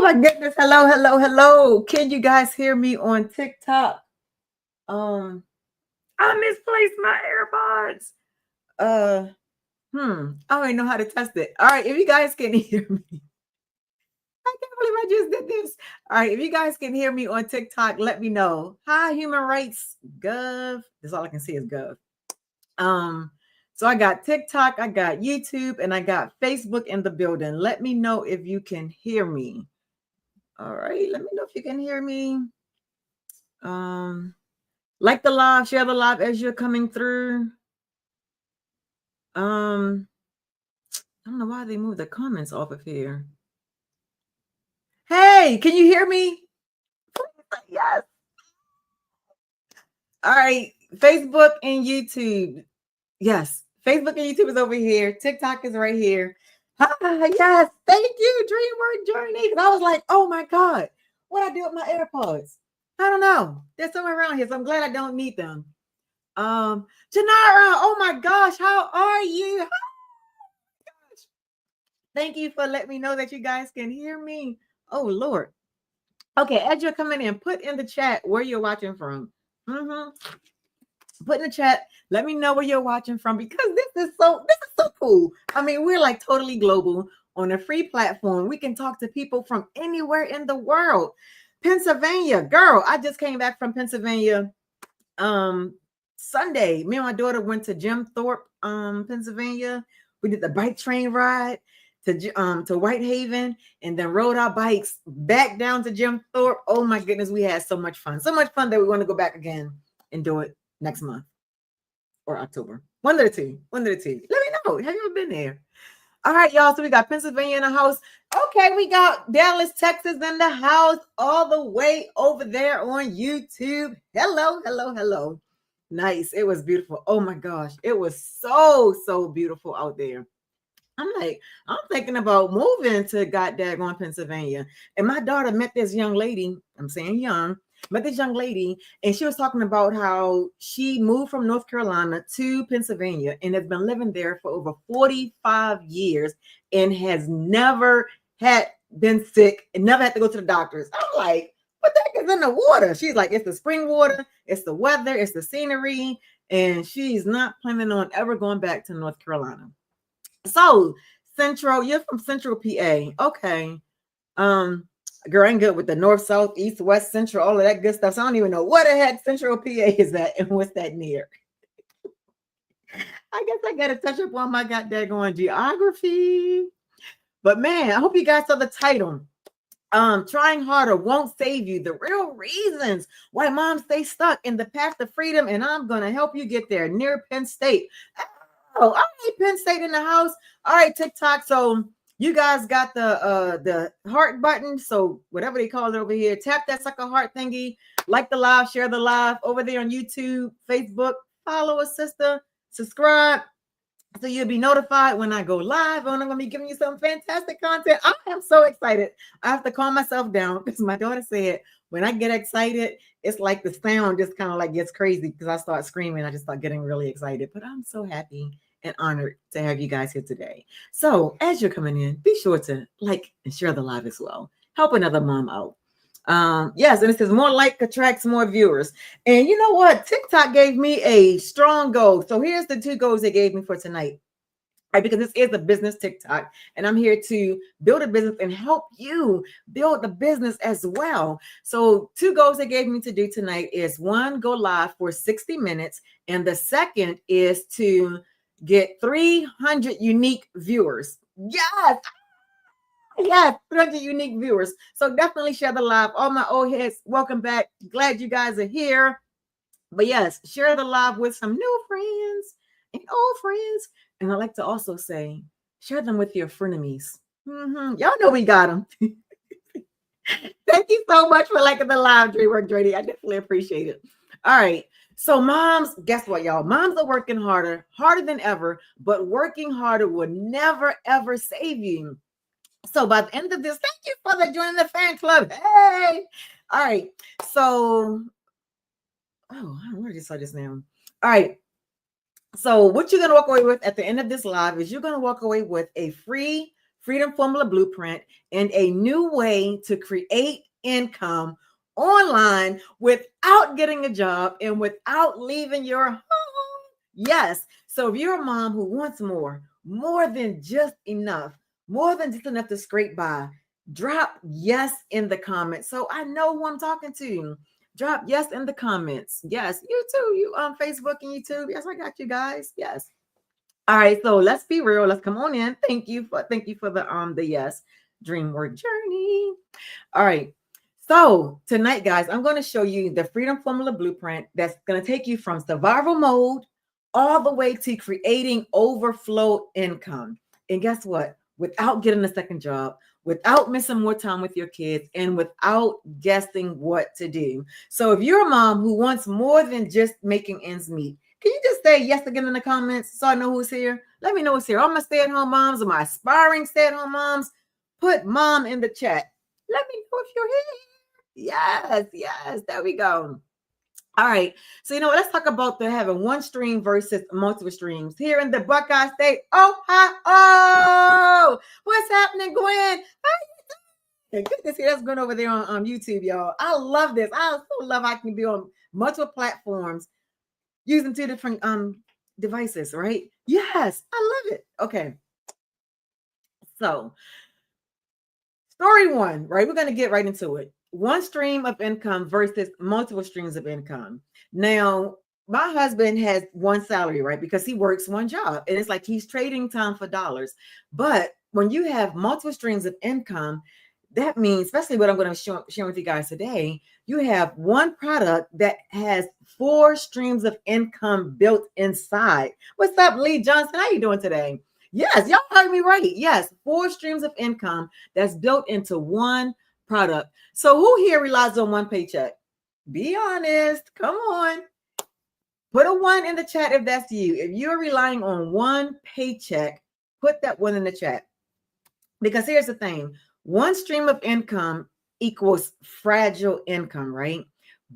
my goodness. Hello, hello, hello. Can you guys hear me on TikTok? Um, I misplaced my AirPods. Uh, I don't even know how to test it. All right, if you guys can hear me. I can't believe I just did this. All right, if you guys can hear me on TikTok, let me know. Hi, Human Rights Gov. That's all I can see is Gov. Um, so I got TikTok, I got YouTube, and I got Facebook in the building. Let me know if you can hear me. All right, let me know if you can hear me. Um, like the live, share the live as you're coming through. I don't know why they moved the comments off of here. Hey, can you hear me? Yes. All right, Facebook and YouTube. Yes, Facebook and YouTube is over here. TikTok is right here. Yes, thank you, DreamWork Journey. Because I was like, oh my God, what I do with my AirPods? I don't know. They're somewhere around here, so I'm glad I don't need them. Janara, oh my gosh, how are you? Thank you for letting me know that you guys can hear me. Oh Lord. Okay, as you're coming in, put in the chat where you're watching from. Put in the chat. Let me know where you're watching from because this is so cool. I mean, we're like totally global on a free platform. We can talk to people from anywhere in the world. Pennsylvania, girl, I just came back from Pennsylvania. Sunday, me and my daughter went to Jim Thorpe, Pennsylvania. We did the bike train ride to Whitehaven, and then rode our bikes back down to Jim Thorpe. Oh my goodness, we had so much fun that we want to go back again and do it next month or October. One of the two. Let me know. Have you ever been there? All right, y'all. So we got Pennsylvania in the house. Okay, we got Dallas, Texas in the house, all the way over there on YouTube. Hello, hello, hello. Nice. It was beautiful. Oh my gosh. It was so beautiful out there. I'm thinking about moving to goddamn Pennsylvania. And my daughter met this young lady. I'm saying young, met this young lady, and she was talking about how she moved from North Carolina to Pennsylvania and has been living there for over 45 years and has never had been sick and never had to go to the doctors. I'm like, what the heck is in the water? She's like, it's the spring water, it's the weather, it's the scenery, and she's not planning on ever going back to North Carolina. So Central, you're from Central PA. Okay. Girl, I ain't good with the north, south, east, west, central, all of that good stuff. So I don't even know what the heck Central PA is at and what's that near. I guess I gotta touch up on my goddamn geography. But man, I hope you guys saw the title. Trying harder won't save you. The real reasons why moms stay stuck in the path to freedom, and I'm gonna help you get there near Penn State. Oh, all right, Penn State in the house. All right, TikTok. So you guys got the heart button. So whatever they call it over here, tap that sucker heart thingy. Like the live, share the live over there on YouTube, Facebook. Follow a sister, subscribe, so you'll be notified when I go live. And I'm going to be giving you some fantastic content. I am so excited. I have to calm myself down because my daughter said when I get excited, it's like the sound just kind of like gets crazy because I start screaming. I just start getting really excited. But I'm so happy and honored to have you guys here today. So as you're coming in, be sure to like and share the live as well. Help another mom out. Yes, and it says more like attracts more viewers. And you know what? TikTok gave me a strong goal. So here's the 2 goals they gave me for tonight. Right, because this is a business TikTok, and I'm here to build a business and help you build the business as well. So 2 goals they gave me to do tonight is 1, go live for 60 minutes, and the second is to get 300 unique viewers. Yes, 300 unique viewers. So definitely share the live. All my old heads, welcome back. Glad you guys are here. But yes, share the live with some new friends and old friends. And I like to also say, share them with your frenemies. Y'all know we got them. Thank you so much for liking the live, DreamWork Journey. I definitely appreciate it. All right. So moms, guess what, y'all? Moms are working harder than ever, but working harder will never, ever save you. So by the end of this, thank you for joining the fan club. Hey. All right. So, where did I saw this now? All right. So what you're going to walk away with at the end of this live is you're going to walk away with a free Freedom Formula Blueprint, and a new way to create income online without getting a job and without leaving your home. Yes. So if you're a mom who wants more than just enough, more than just enough to scrape by, drop yes in the comments so I know who I'm talking to. Drop yes in the comments. Yes, you too. You on Facebook and YouTube. Yes, I got you guys. Yes. All right, so let's be real. Let's come on in. Thank you for the yes. Dream work journey. All right. So tonight, guys, I'm going to show you the Freedom Formula Blueprint that's going to take you from survival mode all the way to creating overflow income. And guess what? Without getting a second job, without missing more time with your kids, and without guessing what to do. So if you're a mom who wants more than just making ends meet, can you just say yes again in the comments so I know who's here? Let me know who's here. All my stay-at-home moms or my aspiring stay-at-home moms, put mom in the chat. Let me know if you're here. Yes, there we go. All right. So, let's talk about having one stream versus multiple streams here in the Buckeye State. Oh, what's happening, Gwen? Goodness, that's going over there on YouTube, y'all. I love this. I so love I can be on multiple platforms using two different devices, right? Yes, I love it. Okay. So, story one, right? We're going to get right into it. One stream of income versus multiple streams of income. Now, my husband has one salary, right? Because he works one job, and it's like he's trading time for dollars. But when you have multiple streams of income, that means, especially what I'm going to share with you guys today, you have one product that has 4 streams of income built inside. What's up, Lee Johnson? How you doing today? Yes, y'all heard me right. Yes, 4 streams of income that's built into one product. So who here relies on one paycheck? Be honest. Come on. Put a 1 in the chat if that's you. If you're relying on one paycheck, put that 1 in the chat. Because here's the thing. One stream of income equals fragile income, right?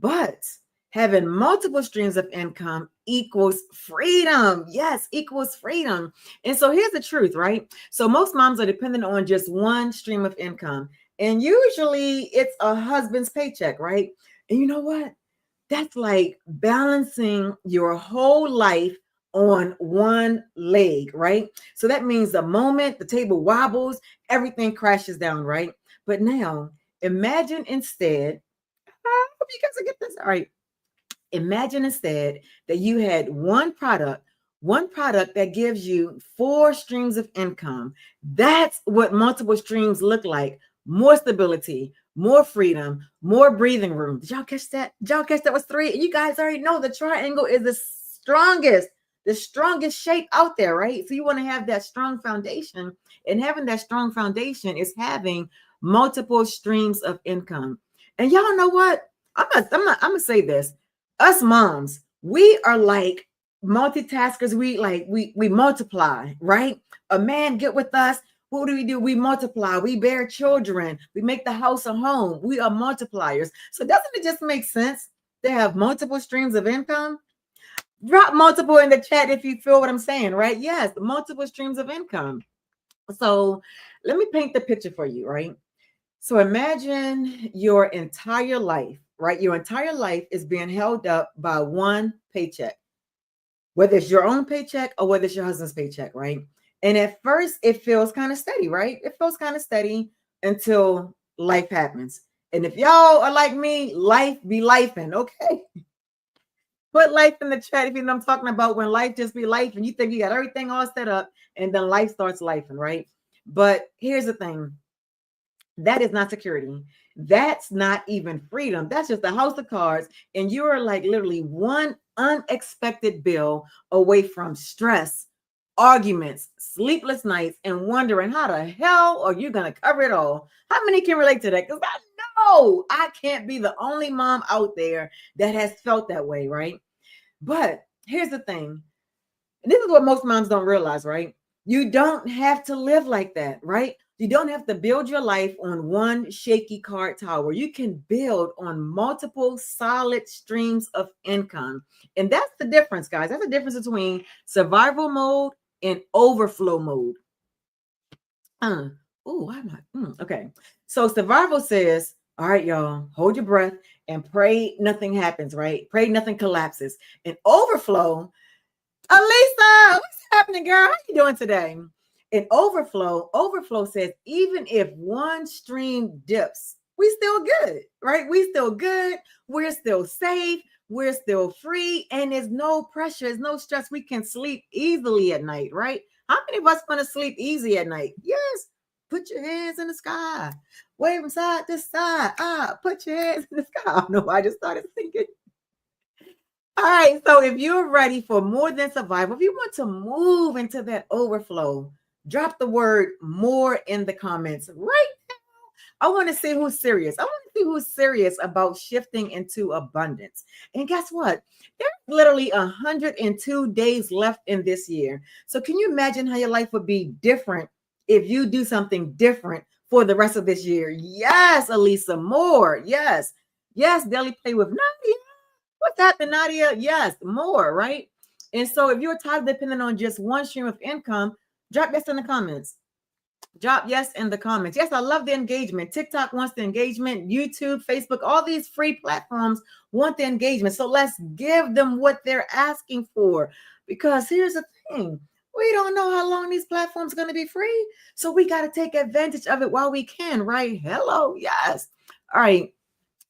But having multiple streams of income equals freedom. Yes, equals freedom. And so here's the truth, right? So most moms are dependent on just one stream of income. And usually it's a husband's paycheck, right? And you know what? That's like balancing your whole life on one leg, right? So that means the moment the table wobbles, everything crashes down, right? But now imagine instead, I hope you guys will get this. All right. Imagine instead that you had one product that gives you 4 streams of income. That's what multiple streams look like. More stability, more freedom, more breathing room. Did y'all catch that? Did y'all catch that was 3? And you guys already know the triangle is the strongest shape out there, right? So you want to have that strong foundation, and having that strong foundation is having multiple streams of income. And y'all know what? I'm gonna say this. Us moms, we are like multitaskers. We multiply, right? A man get with us. What do? We multiply. We bear children. We make the house a home. We are multipliers. So doesn't it just make sense to have multiple streams of income? Drop multiple in the chat if you feel what I'm saying, right? Yes, multiple streams of income. So let me paint the picture for you, right? So imagine your entire life, right? Your entire life is being held up by one paycheck, whether it's your own paycheck or whether it's your husband's paycheck, right? And at first it feels kind of steady, right? It feels kind of steady until life happens. And if y'all are like me, life be lifing, okay? Put life in the chat if you know I'm talking about, when life just be life and you think you got everything all set up and then life starts lifing, right? But here's the thing. That is not security. That's not even freedom. That's just a house of cards. And you're like literally one unexpected bill away from stress, arguments, sleepless nights, and wondering how the hell are you going to cover it all? How many can relate to that? Because I know I can't be the only mom out there that has felt that way, right? But here's the thing. And this is what most moms don't realize, right? You don't have to live like that, right? You don't have to build your life on one shaky card tower. You can build on multiple solid streams of income. And that's the difference, guys. That's the difference between survival mode and overflow mode. Oh, why am I? Okay. So survival says, all right, y'all, hold your breath and pray nothing happens, right? Pray nothing collapses. And overflow, Alisa, what's happening, girl? How you doing today? And overflow says, even if one stream dips, we still good, right? We still good. We're still safe. We're still free. And there's no pressure. There's no stress. We can sleep easily at night, right? How many of us want to sleep easy at night? Yes. Put your hands in the sky. Wave from side to side. Put your hands in the sky. I don't know. I just started thinking. All right. So if you're ready for more than survival, if you want to move into that overflow, drop the word more in the comments right now. I want to see who's serious. I want to see who's serious about shifting into abundance. And guess what? There's literally 102 days left in this year. So can you imagine how your life would be different if you do something different for the rest of this year? Yes, Alisa, more. Yes. Yes, Daily Play with Nadia. What's happening, Nadia? Yes, more, right? And so if you're tired of depending on just one stream of income, drop yes in the comments. Drop yes in the comments. Yes, I love the engagement. TikTok wants the engagement. YouTube, Facebook, all these free platforms want the engagement. So let's give them what they're asking for. Because here's the thing. We don't know how long these platforms are going to be free. So we got to take advantage of it while we can, right? Hello. Yes. All right.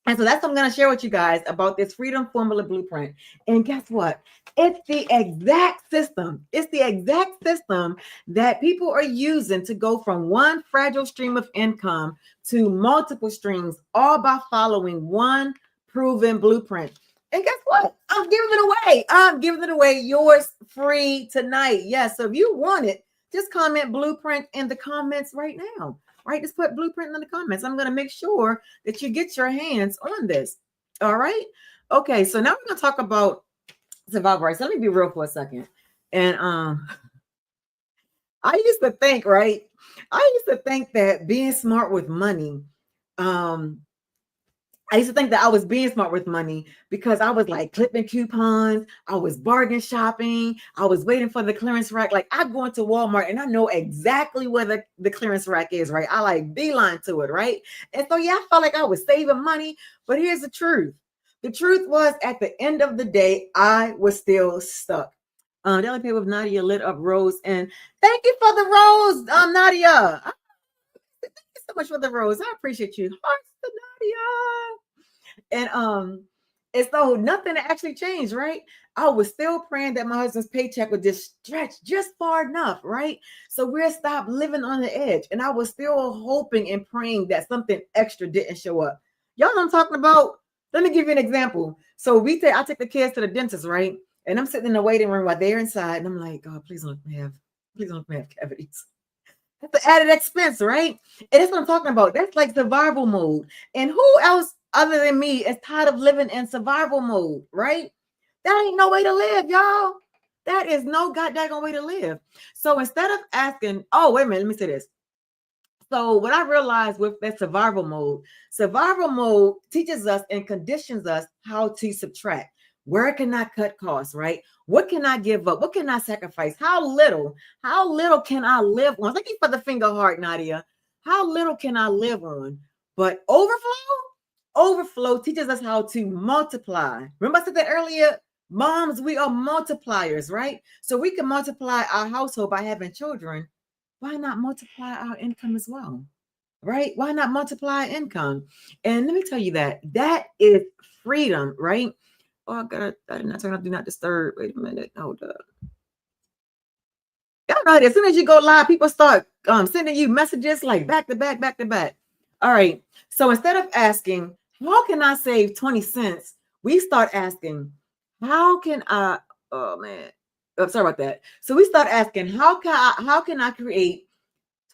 And so that's what I'm going to share with you guys about this Freedom Formula Blueprint. And guess what? It's the exact system. It's the exact system that people are using to go from one fragile stream of income to multiple streams, all by following one proven blueprint. And guess what? I'm giving it away. I'm giving it away. Yours free tonight. Yes. So if you want it, just comment blueprint in the comments right now. Right, just put blueprint in the comments. I'm going to make sure that you get your hands on this. All right. Okay. So now we're going to talk about survival rights. Let me be real for a second. And I used to think, right? I used to think that being smart with money, I used to think that I was being smart with money because I was like clipping coupons. I was bargain shopping. I was waiting for the clearance rack. Like I go into Walmart and I know exactly where the clearance rack is, right? I like beeline to it, right? And so, yeah, I felt like I was saving money. But here's the truth. The truth was at the end of the day, I was still stuck. Daily Pay with Nadia lit up rose. And thank you for the rose, Nadia. Thank you so much for the rose. I appreciate you. Hearts to Nadia. And so nothing actually changed, right? I was still praying that my husband's paycheck would just stretch just far enough, right? So we'll stop living on the edge. And I was still hoping and praying that something extra didn't show up. Y'all know what I'm talking about? Let me give you an example. So I take the kids to the dentist, right? And I'm sitting in the waiting room while they're inside, and I'm like, God, please don't let me have cavities. That's an added expense, right? And that's what I'm talking about. That's like survival mode. And who else other than me is tired of living in survival mode, right? That ain't no way to live, y'all. That is no goddamn way to live. So instead of asking, oh, wait a minute, let me say this. So what I realized with that survival mode teaches us and conditions us how to subtract. Where can I cut costs, right? What can I give up? What can I sacrifice? How little can I live on? Thank you for the finger heart, Nadia. How little can I live on? But overflow teaches us how to multiply. Remember I said that earlier? Moms, we are multipliers, right? So we can multiply our household by having children. Why not multiply our income as well? Right? Why not multiply income? And let me tell you that is freedom, right? Oh, I did not turn off do not disturb. Wait a minute. Hold up. Y'all know that as soon as you go live, people start sending you messages like back to back, back to back. All right. So instead of asking, how can I save 20 cents? We start asking, how can I, oh man, sorry about that. So we start asking, how can I create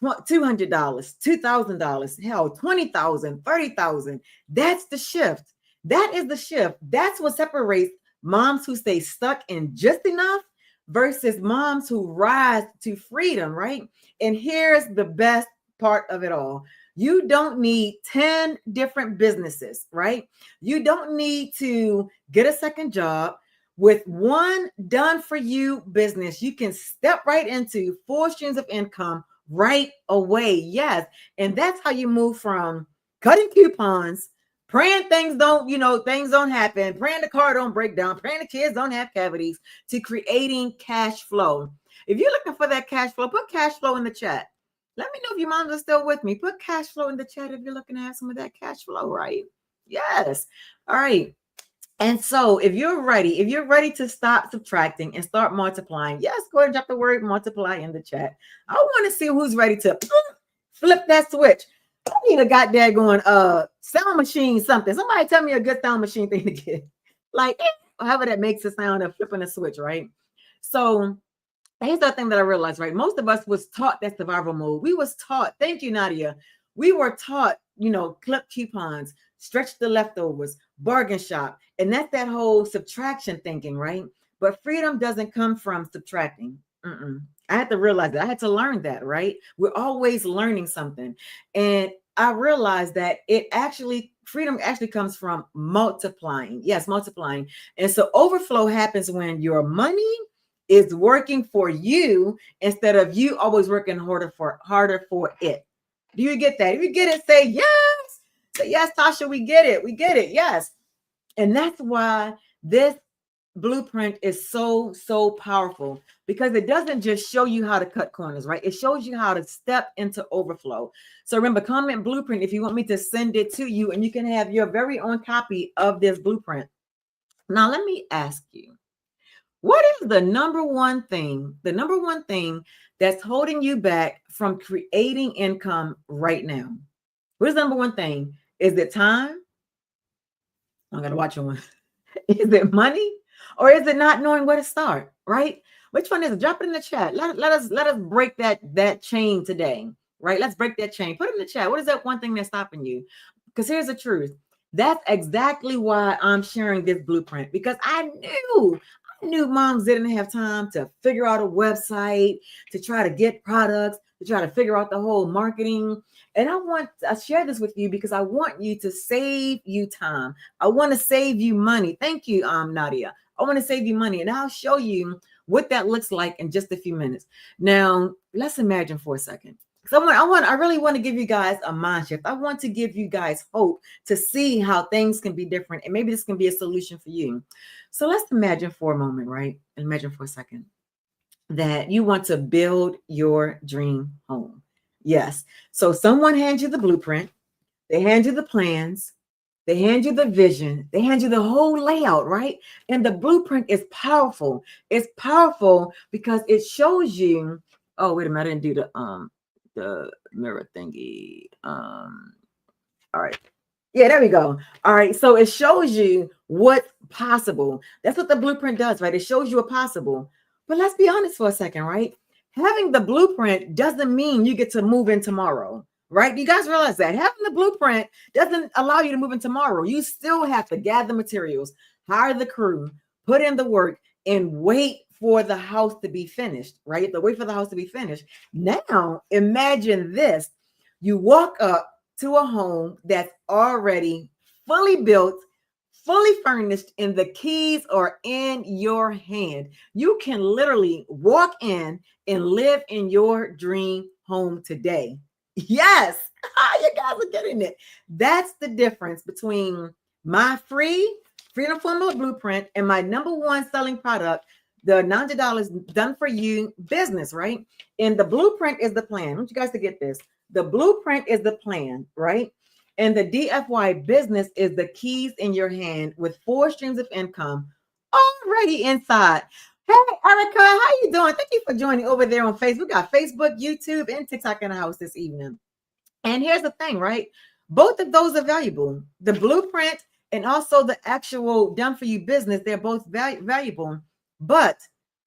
$200, $2,000, hell, 20,000, 30,000. That's the shift. That is the shift. That's what separates moms who stay stuck in just enough versus moms who rise to freedom, right? And here's the best part of it all. You don't need 10 different businesses, right? You don't need to get a second job. With one done for you business, you can step right into 4 streams of income right away. Yes. And that's how you move from cutting coupons, praying things don't happen, praying the car don't break down, praying the kids don't have cavities, to creating cash flow. If you're looking for that cash flow, put cash flow in the chat. Let me know if your moms are still with me. Put cash flow in the chat if you're looking to have some of that cash flow, right? Yes. All right. And so if you're ready to stop subtracting and start multiplying, yes, go ahead and drop the word multiply in the chat. I want to see who's ready to flip that switch. I need a goddamn going sound machine something. Somebody tell me a good sound machine thing to get. Like however that makes a sound of flipping a switch, right? So here's the thing that I realized, right? Most of us was taught that survival mode. We was taught, thank you, Nadia. We were taught, clip coupons, stretch the leftovers, bargain shop. And that's that whole subtraction thinking, right? But freedom doesn't come from subtracting. I had to realize that. I had to learn that, right? We're always learning something. And I realized that freedom actually comes from multiplying. Yes, multiplying. And so overflow happens when your money is working for you instead of you always working harder for it. Do you get that? If you get it, say yes. Say yes, Tasha, we get it. We get it. Yes. And that's why this blueprint is so powerful, because it doesn't just show you how to cut corners, right? It shows you how to step into overflow. So remember, comment blueprint if you want me to send it to you, and you can have your very own copy of this blueprint. Now, let me ask you, what is the number one thing that's holding you back from creating income right now? What is the number one thing? Is it time? I'm going to watch one. Is it money? Or is it not knowing where to start, right? Which one is it? Drop it in the chat. Let us break that chain today, right? Let's break that chain. Put it in the chat. What is that one thing that's stopping you? Because here's the truth. That's exactly why I'm sharing this blueprint, because I knew moms didn't have time to figure out a website, to try to get products, to try to figure out the whole marketing. And I share this with you because I want you to save you time. I want to save you money. Thank you, Nadia. I want to save you money, and I'll show you what that looks like in just a few minutes. Now, let's imagine for a second. So I really want to give you guys a mind shift. I want to give you guys hope to see how things can be different, and maybe this can be a solution for you. So let's imagine for a moment, right? Imagine for a second that you want to build your dream home. Yes. So someone hands you the blueprint, they hand you the plans, they hand you the vision, they hand you the whole layout, right? And the blueprint is powerful. It's powerful because it shows you, oh, wait a minute, I didn't do the mirror thingy. All right. Yeah, there we go. All right. So it shows you what's possible. That's what the blueprint does, right? It shows you a possible. But let's be honest for a second, right? Having the blueprint doesn't mean you get to move in tomorrow, right? You guys realize that having the blueprint doesn't allow you to move in tomorrow. You still have to gather materials, hire the crew, put in the work, and wait for the house to be finished, right? The wait for the house to be finished. Now, imagine this. You walk up to a home that's already fully built, fully furnished, and the keys are in your hand. You can literally walk in and live in your dream home today. Yes, you guys are getting it. That's the difference between my free Freedom Formula Blueprint and my number one selling product, the $90 done for you business, right? And the blueprint is the plan. I want you guys to get this. The blueprint is the plan, right? And the DFY business is the keys in your hand with 4 streams of income already inside. Hey, Erica, how you doing? Thank you for joining over there on Facebook. We got Facebook, YouTube, and TikTok in the house this evening. And here's the thing, right? Both of those are valuable. The blueprint and also the actual done for you business, they're both valuable, but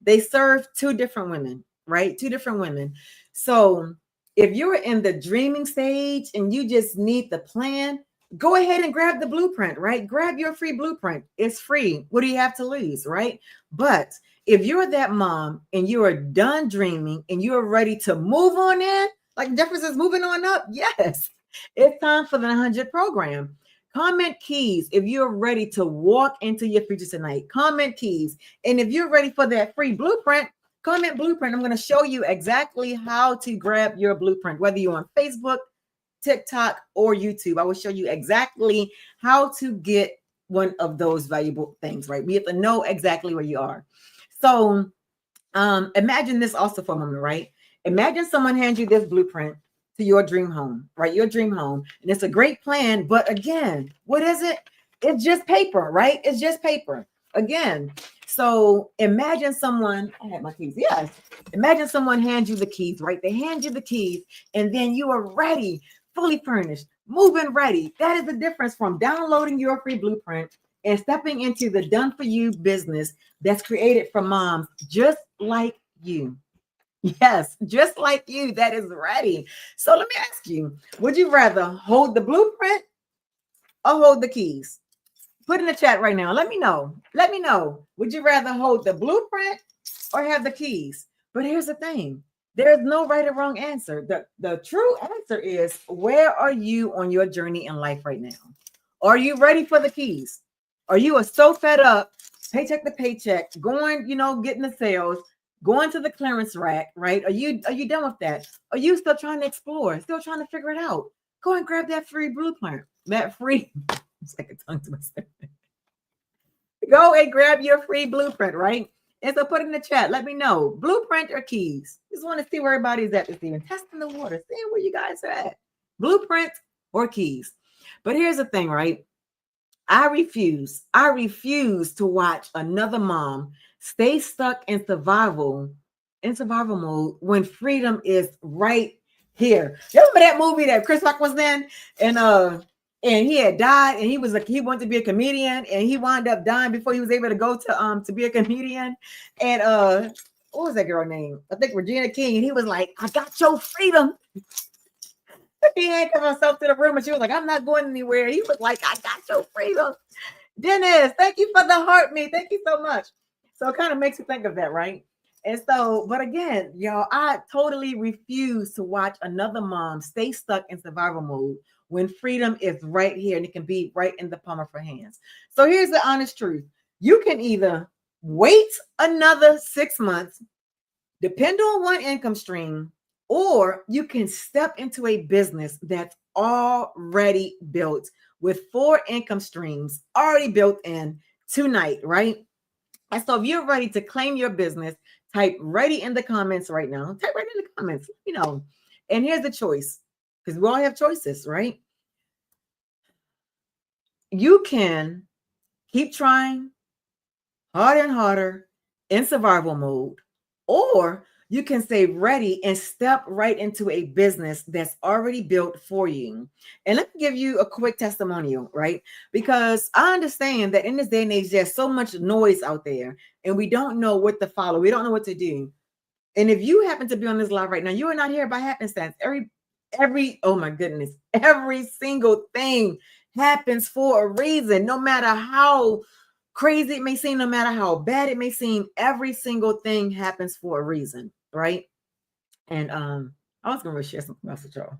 they serve 2 different women, right? 2 different women. So if you're in the dreaming stage and you just need the plan, go ahead and grab the blueprint, right? Grab your free blueprint. It's free. What do you have to lose, right? But if you're that mom and you are done dreaming and you're ready to move on in, like Jefferson's moving on up, yes, it's time for the 100 program. Comment keys if you're ready to walk into your future tonight. Comment keys. And if you're ready for that free blueprint, Comment blueprint. I'm going to show you exactly how to grab your blueprint, whether you're on Facebook, TikTok, or YouTube. I will show you exactly how to get one of those valuable things, right? We have to know exactly where you are. So imagine this also for a moment, right? Imagine someone hands you this blueprint to your dream home, right? Your dream home. And it's a great plan. But again, what is it? It's just paper, right? It's just paper. Again, so imagine someone, I had my keys. Yes. Imagine someone hands you the keys, right? They hand you the keys and then you are ready, fully furnished, moving ready. That is the difference from downloading your free blueprint and stepping into the done for you business that's created for moms just like you. Yes, just like you, that is ready. So let me ask you, would you rather hold the blueprint or hold the keys? Put in the chat right now. Let me know. Let me know. Would you rather hold the blueprint or have the keys? But here's the thing. There's no right or wrong answer. The true answer is, where are you on your journey in life right now? Are you ready for the keys? Are you so fed up, paycheck to paycheck, going, getting the sales, going to the clearance rack, right? Are you done with that? Are you still trying to explore, still trying to figure it out? Go and grab that free blueprint, that free, it's like a tongue twister. Go and grab your free blueprint, right? And so put it in the chat. Let me know. Blueprint or keys? Just want to see where everybody's at this evening. Testing the water, seeing where you guys are at. Blueprint or keys? But here's the thing, right? I refuse to watch another mom stay stuck in survival mode when freedom is right here. You remember that movie that Chris Rock was in? And he had died, and he wanted to be a comedian, and he wound up dying before he was able to go to be a comedian. And what was that girl name? I think Regina King. And he was like, "I got your freedom." He handcuffed himself to the room, and she was like, "I'm not going anywhere." He was like, "I got your freedom." Dennis, thank you for the heart, me. Thank you so much. So it kind of makes you think of that, right? And so, but again, y'all, I totally refuse to watch another mom stay stuck in survival mode when freedom is right here and it can be right in the palm of her hands. So here's the honest truth. You can either wait another 6 months, depend on one income stream, or you can step into a business that's already built with 4 income streams already built in tonight, right? And so if you're ready to claim your business, type ready in the comments right now. Type right in the comments, And here's the choice, because we all have choices, right? You can keep trying harder and harder in survival mode, or you can say ready and step right into a business that's already built for you. And let me give you a quick testimonial, right? Because I understand that in this day and age, there's so much noise out there and we don't know what to follow. We don't know what to do. And if you happen to be on this live right now, you are not here by happenstance. Oh my goodness, every single thing happens for a reason, no matter how crazy it may seem, no matter how bad it may seem, every single thing happens for a reason, right? And I was going to share something else with y'all.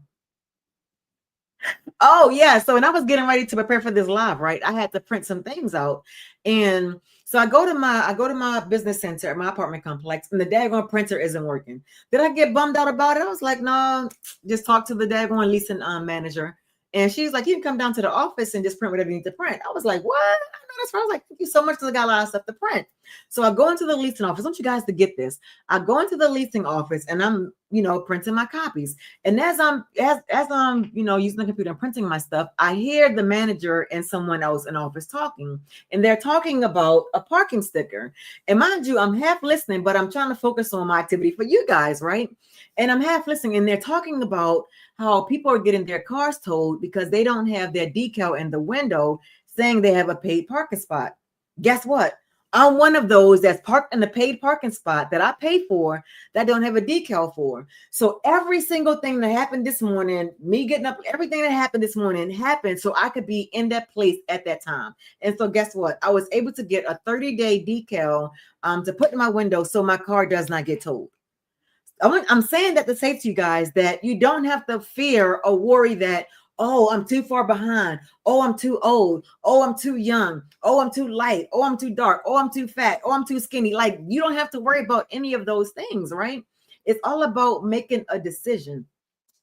Oh yeah, so when I was getting ready to prepare for this live, right, I had to print some things out, and so I go to my business center at my apartment complex, and the daggone printer isn't working. Did I get bummed out about it? I was like, no, just talk to the daggone leasing manager. And she's like, you can come down to the office and just print whatever you need to print. I was like, what? I know that's right. I was like, thank you so much, because I got a lot of stuff to print. So I go into the leasing office. I want you guys to get this. I go into the leasing office and I'm, printing my copies. And as I'm using the computer and printing my stuff, I hear the manager and someone else in office talking. And they're talking about a parking sticker. And mind you, I'm half listening, but I'm trying to focus on my activity for you guys, right? And I'm half listening, and they're talking about how people are getting their cars towed because they don't have their decal in the window saying they have a paid parking spot. Guess what? I'm one of those that's parked in the paid parking spot that I paid for that don't have a decal for. So every single thing that happened this morning, me getting up, everything that happened this morning happened so I could be in that place at that time. And so guess what? I was able to get a 30-day decal to put in my window so my car does not get towed. I'm saying that to say to you guys that you don't have to fear or worry that, Oh, I'm too far behind. Oh, I'm too old. Oh, I'm too young. Oh, I'm too light. Oh, I'm too dark. Oh, I'm too fat. Oh, I'm too skinny. Like, you don't have to worry about any of those things, right? It's all about making a decision.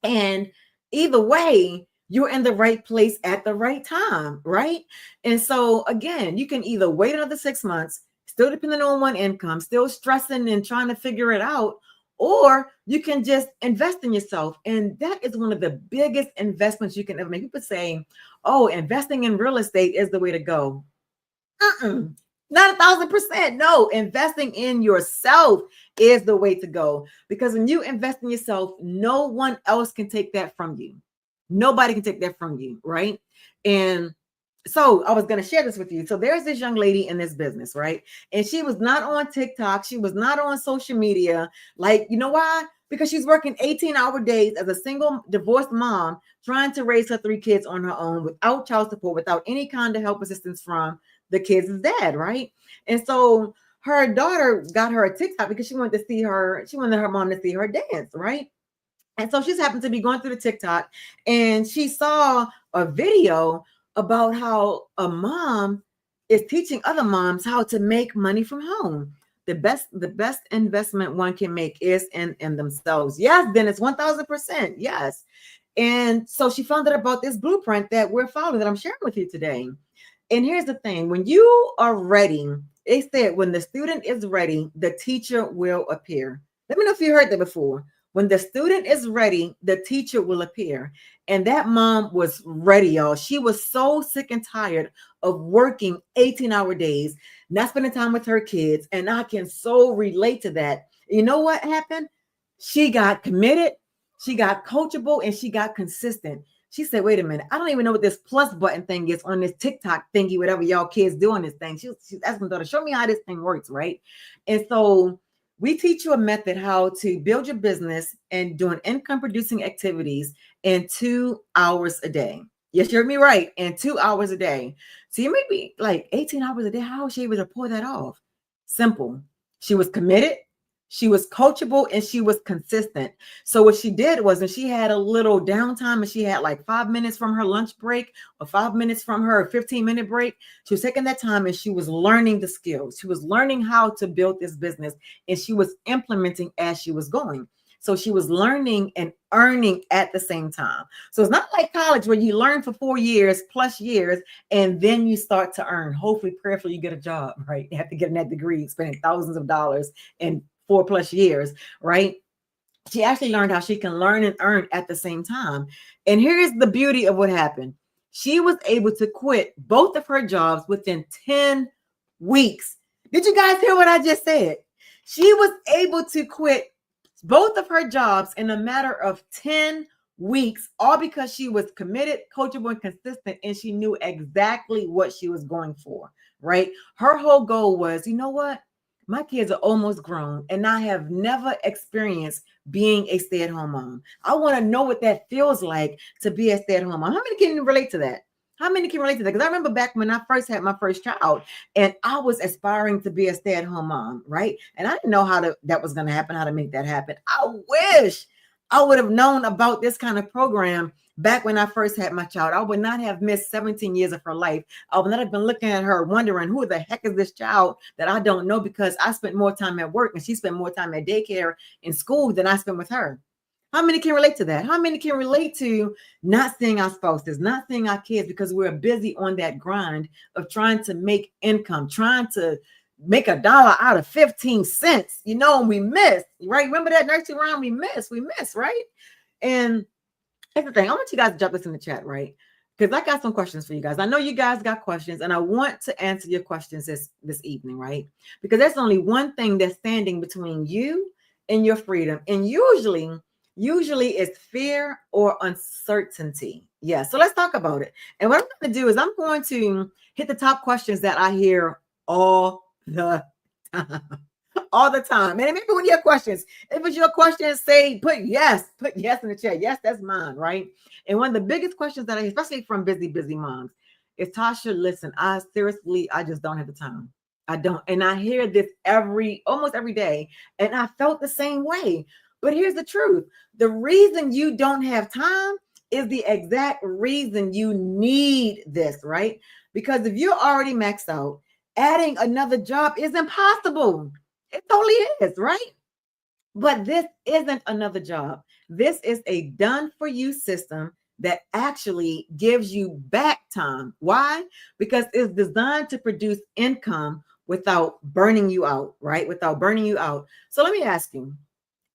And either way, you're in the right place at the right time, right? And so, again, you can either wait another 6 months, still depending on one income, still stressing and trying to figure it out, or you can just invest in yourself. And that is one of the biggest investments you can ever make. People say, oh, investing in real estate is the way to go. Not 1,000%. No, investing in yourself is the way to go, because when you invest in yourself, no one else can take that from you. Nobody can take that from you, right? And so I was going to share this with you. So there's this young lady in this business, right? And she was not on TikTok. She was not on social media. Like, you know why? Because she's working 18-hour days as a single divorced mom, trying to raise her 3 kids on her own without child support, without any kind of help assistance from the kids' dad, right? And so her daughter got her a TikTok because she wanted her mom to see her dance, right? And so she's happened to be going through the TikTok, and she saw a video about how a mom is teaching other moms how to make money from home. The best investment one can make is in themselves. Yes, Dennis, 1,000%. Yes. And so she found out about this blueprint that we're following, that I'm sharing with you today. And here's the thing: when you are ready, they said when the student is ready, the teacher will appear. Let me know if you heard that before. When the student is ready, the teacher will appear. And that mom was ready, y'all. She was so sick and tired of working 18-hour days, not spending time with her kids. And I can so relate to that. You know what happened? She got committed, she got coachable, and she got consistent. She said, wait a minute, I don't even know what this plus button thing is on this TikTok thingy, whatever y'all kids doing this thing. She's asking my daughter, show me how this thing works, right? And so we teach you a method how to build your business and doing income producing activities in 2 hours a day. Yes, you heard me right. In 2 hours a day. So you may be like 18 hours a day. How was she able to pull that off? Simple. She was committed, she was coachable, and she was consistent. So what she did was, when she had a little downtime and she had like 5 minutes from her lunch break or 5 minutes from her 15-minute break, she was taking that time and she was learning the skills. She was learning how to build this business, and she was implementing as she was going. So she was learning and earning at the same time. So it's not like college where you learn for 4 years plus years and then you start to earn. Hopefully, prayerfully, you get a job, right? You have to get that degree, spending thousands of dollars in 4+ years, right? She actually learned how she can learn and earn at the same time. And here's the beauty of what happened. She was able to quit both of her jobs within 10 weeks. Did you guys hear what I just said? She was able to quit both of her jobs in a matter of 10 weeks, all because she was committed, coachable, and consistent, and she knew exactly what she was going for, right? Her whole goal was, you know what? My kids are almost grown, and I have never experienced being a stay-at-home mom. I want to know what that feels like to be a stay-at-home mom. How many can relate to that? How many can relate to that? Because I remember back when I first had my first child, and I was aspiring to be a stay-at-home mom, right? And I didn't know that was going to happen, how to make that happen. I wish I would have known about this kind of program back when I first had my child. I would not have missed 17 years of her life. I would not have been looking at her wondering, who the heck is this child that I don't know, because I spent more time at work and she spent more time at daycare and school than I spent with her. How many can relate to that? How many can relate to not seeing our spouses, not seeing our kids, because we're busy on that grind of trying to make income, trying to make $1 out of 15 cents, and we miss, right? Remember that nursery rhyme? We miss, right? And here's the thing. I want you guys to drop this in the chat, right? Because I got some questions for you guys. I know you guys got questions, and I want to answer your questions this evening, right? Because there's only one thing that's standing between you and your freedom. And usually it's fear or uncertainty. Yeah. So let's talk about it. And what I'm going to do is I'm going to hit the top questions that I hear all the time. All the time. And maybe when you have questions, if it's your question, put yes in the chat. Yes, that's mine, right? And one of the biggest questions that I hear, especially from busy moms, is, Tasha, listen, I just don't have the time. I don't. And I hear this almost every day. And I felt the same way. But here's the truth. The reason you don't have time is the exact reason you need this, right? Because if you're already maxed out, adding another job is impossible. It totally is, right? But this isn't another job. This is a done for you system that actually gives you back time. Why? Because it's designed to produce income without burning you out, right? Without burning you out. So let me ask you,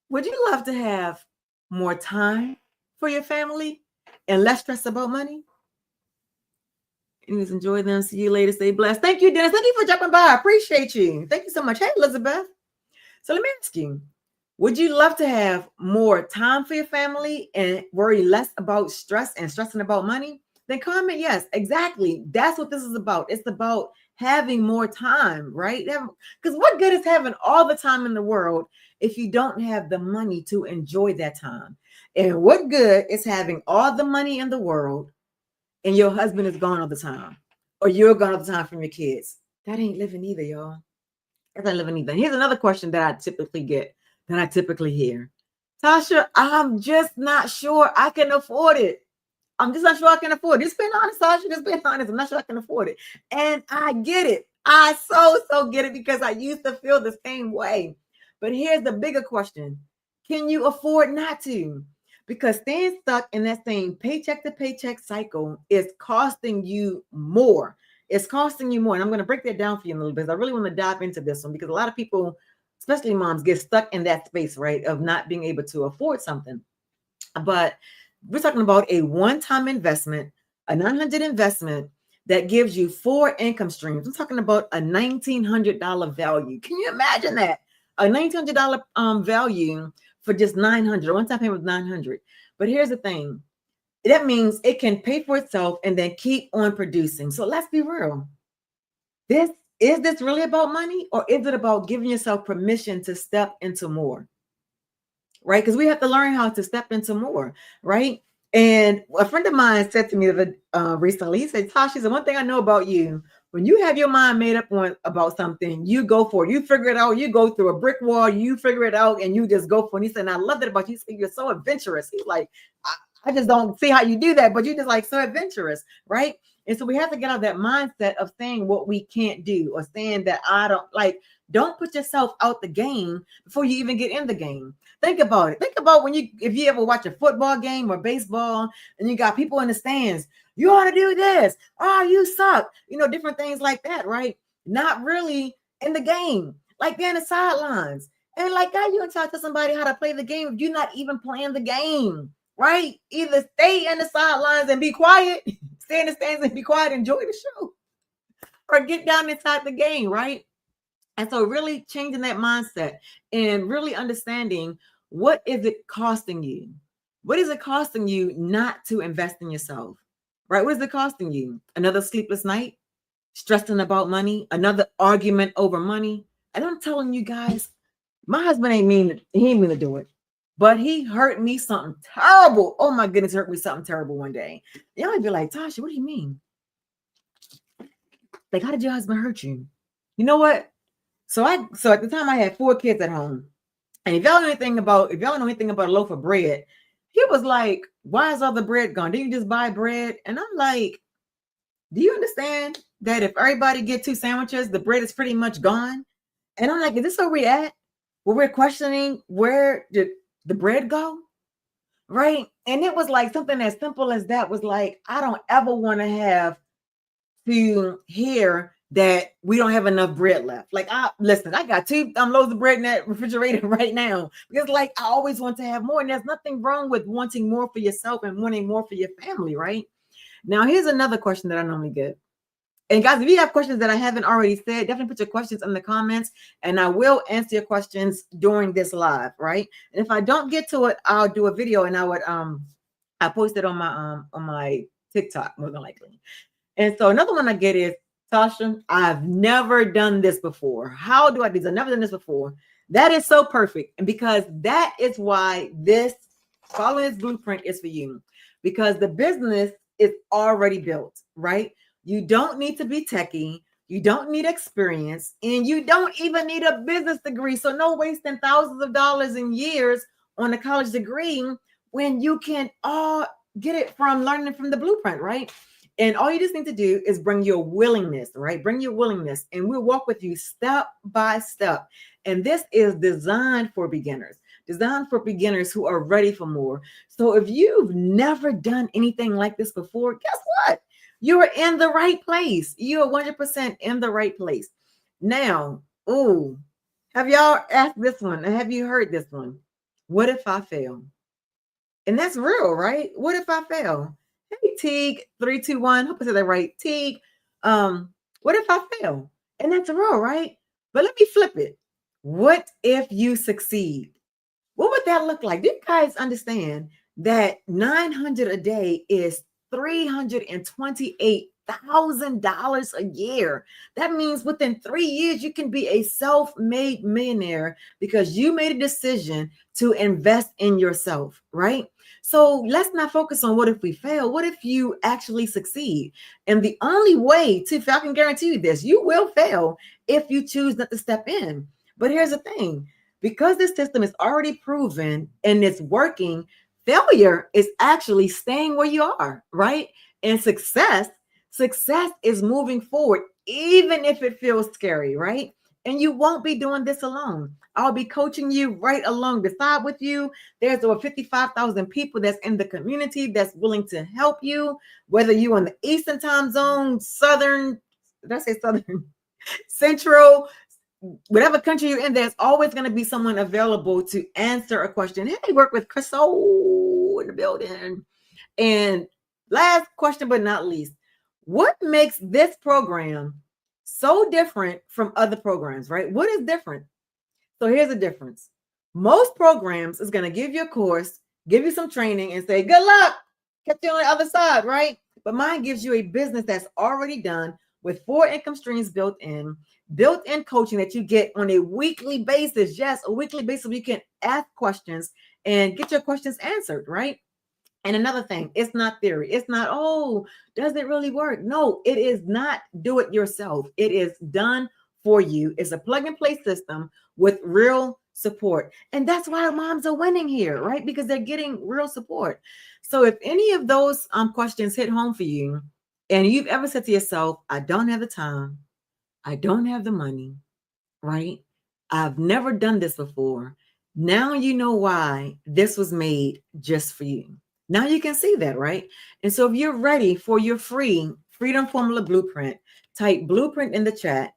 would you love to have more time for your family and less stress about money? Anyways, enjoy them. See you later. Stay blessed. Thank you, Dennis. Thank you for jumping by. I appreciate you. Thank you so much. Hey, Elizabeth. So let me ask you, would you love to have more time for your family and worry less about stress and stressing about money? Then comment yes. Exactly. That's what this is about. It's about having more time, right? Because what good is having all the time in the world if you don't have the money to enjoy that time? And what good is having all the money in the world and your husband is gone all the time, or you're gone all the time from your kids? That ain't living either, y'all. That's not living either. Here's another question that I typically get, that I typically hear. Tasha, I'm just not sure I can afford it. I'm just not sure I can afford it. Just being honest, Tasha, just being honest. I'm not sure I can afford it. And I get it. I so get it, because I used to feel the same way. But here's the bigger question. Can you afford not to? Because staying stuck in that same paycheck to paycheck cycle is costing you more. It's costing you more. And I'm going to break that down for you in a little bit. I really want to dive into this one, because a lot of people, especially moms, get stuck in that space, right, of not being able to afford something. But we're talking about a one-time investment, a $900 investment that gives you 4 income streams. I'm talking about a $1,900 value. Can you imagine that? A $1,900 value for just $900. One-time payment was $900. But here's the thing. That means it can pay for itself and then keep on producing. So let's be real. Is this really about money, or is it about giving yourself permission to step into more? Right? Because we have to learn how to step into more, right? And a friend of mine said to me recently, he said, Tasha, the one thing I know about you, when you have your mind made up about something, you go for it. You figure it out. You go through a brick wall, you figure it out, and you just go for it. And he said, and I love that about you. You're so adventurous. He's like, I just don't see how you do that, but you're just like so adventurous, right? And so we have to get out of that mindset of saying what we can't do, or saying that I don't like. Don't put yourself out the game before you even get in the game. Think about it. Think about if you ever watch a football game or baseball and you got people in the stands, you ought to do this. Oh, you suck. Different things like that, right? Not really in the game, like they're in the sidelines. And like, how you gonna talk to somebody how to play the game if you're not even playing the game, right? Either stay in the sidelines and be quiet, stay in the stands and be quiet, enjoy the show, or get down inside the game, right? And so really changing that mindset and really understanding, what is it costing you? What is it costing you not to invest in yourself? Right? What is it costing you? Another sleepless night? Stressing about money? Another argument over money? And I'm telling you guys, my husband he ain't mean to do it. But he hurt me something terrible. Oh my goodness, hurt me something terrible one day. Y'all might be like, Tasha, what do you mean? Like, how did your husband hurt you? You know what? So at the time I had 4 kids at home. And if y'all know anything about a loaf of bread, he was like, why is all the bread gone? Didn't you just buy bread? And I'm like, do you understand that if everybody get 2 sandwiches, the bread is pretty much gone? And I'm like, is this where we're at? Where we're questioning, where did the bread go? Right? And it was like something as simple as that was like, I don't ever want to have to hear that we don't have enough bread left. Like, I got 2 loaves of bread in that refrigerator right now, because like I always want to have more, and there's nothing wrong with wanting more for yourself and wanting more for your family, right? Now, here's another question that I normally get. And guys, if you have questions that I haven't already said, definitely put your questions in the comments, and I will answer your questions during this live, right? And if I don't get to it, I'll do a video, and I post it on my TikTok more than likely. And so another one I get is, Tasha, I've never done this before. How do I do this? I've never done this before. That is so perfect. And because that is why following this blueprint is for you. Because the business is already built, right? You don't need to be techie. You don't need experience. And you don't even need a business degree. So no wasting thousands of dollars and years on a college degree when you can get it from learning from the blueprint, right? And all you just need to do is bring your willingness, right? Bring your willingness, and we'll walk with you step by step. And this is designed for beginners who are ready for more. So if you've never done anything like this before, guess what? You are in the right place. You are 100% in the right place. Now, oh, have y'all asked this one? Have you heard this one? What if I fail? And that's real, right? What if I fail? Hey, Teague, 321. Hope I said that right. Teague, what if I fail? And that's real, right? But let me flip it. What if you succeed? What would that look like? Do you guys understand that 900 a day is $328,000 a year? That means within 3 years, you can be a self-made millionaire because you made a decision to invest in yourself, right? So let's not focus on what if we fail. What if you actually succeed? And the only way to, if I can guarantee you this, you will fail if you choose not to step in. But here's the thing. Because this system is already proven and it's working, failure is actually staying where you are, right? And success is moving forward, even if it feels scary, right? And you won't be doing this alone. I'll be coaching you right along the side with you. There's over 55,000 people that's in the community that's willing to help you, whether you're on the Eastern time zone, Southern, did I say Southern? Central, whatever country you're in, there's always going to be someone available to answer a question. Hey, work with Crystal in the building. And last question, but not least, what makes this program so different from other programs, right? What is different? So here's the difference. Most programs is going to give you a course, give you some training and say, good luck, catch you on the other side, right? But mine gives you a business that's already done with 4 income streams built-in coaching that you get on a weekly basis. Yes, a weekly basis. You can ask questions and get your questions answered, right? And another thing, it's not theory. It's not, oh, does it really work? No, it is not do it yourself. It is done for you. It's a plug and play system with real support. And that's why moms are winning here, right? Because they're getting real support. So if any of those questions hit home for you, and you've ever said to yourself, I don't have the time, I don't have the money, right? I've never done this before. Now you know why this was made just for you. Now you can see that, right? And so if you're ready for your free Freedom Formula Blueprint, type blueprint in the chat.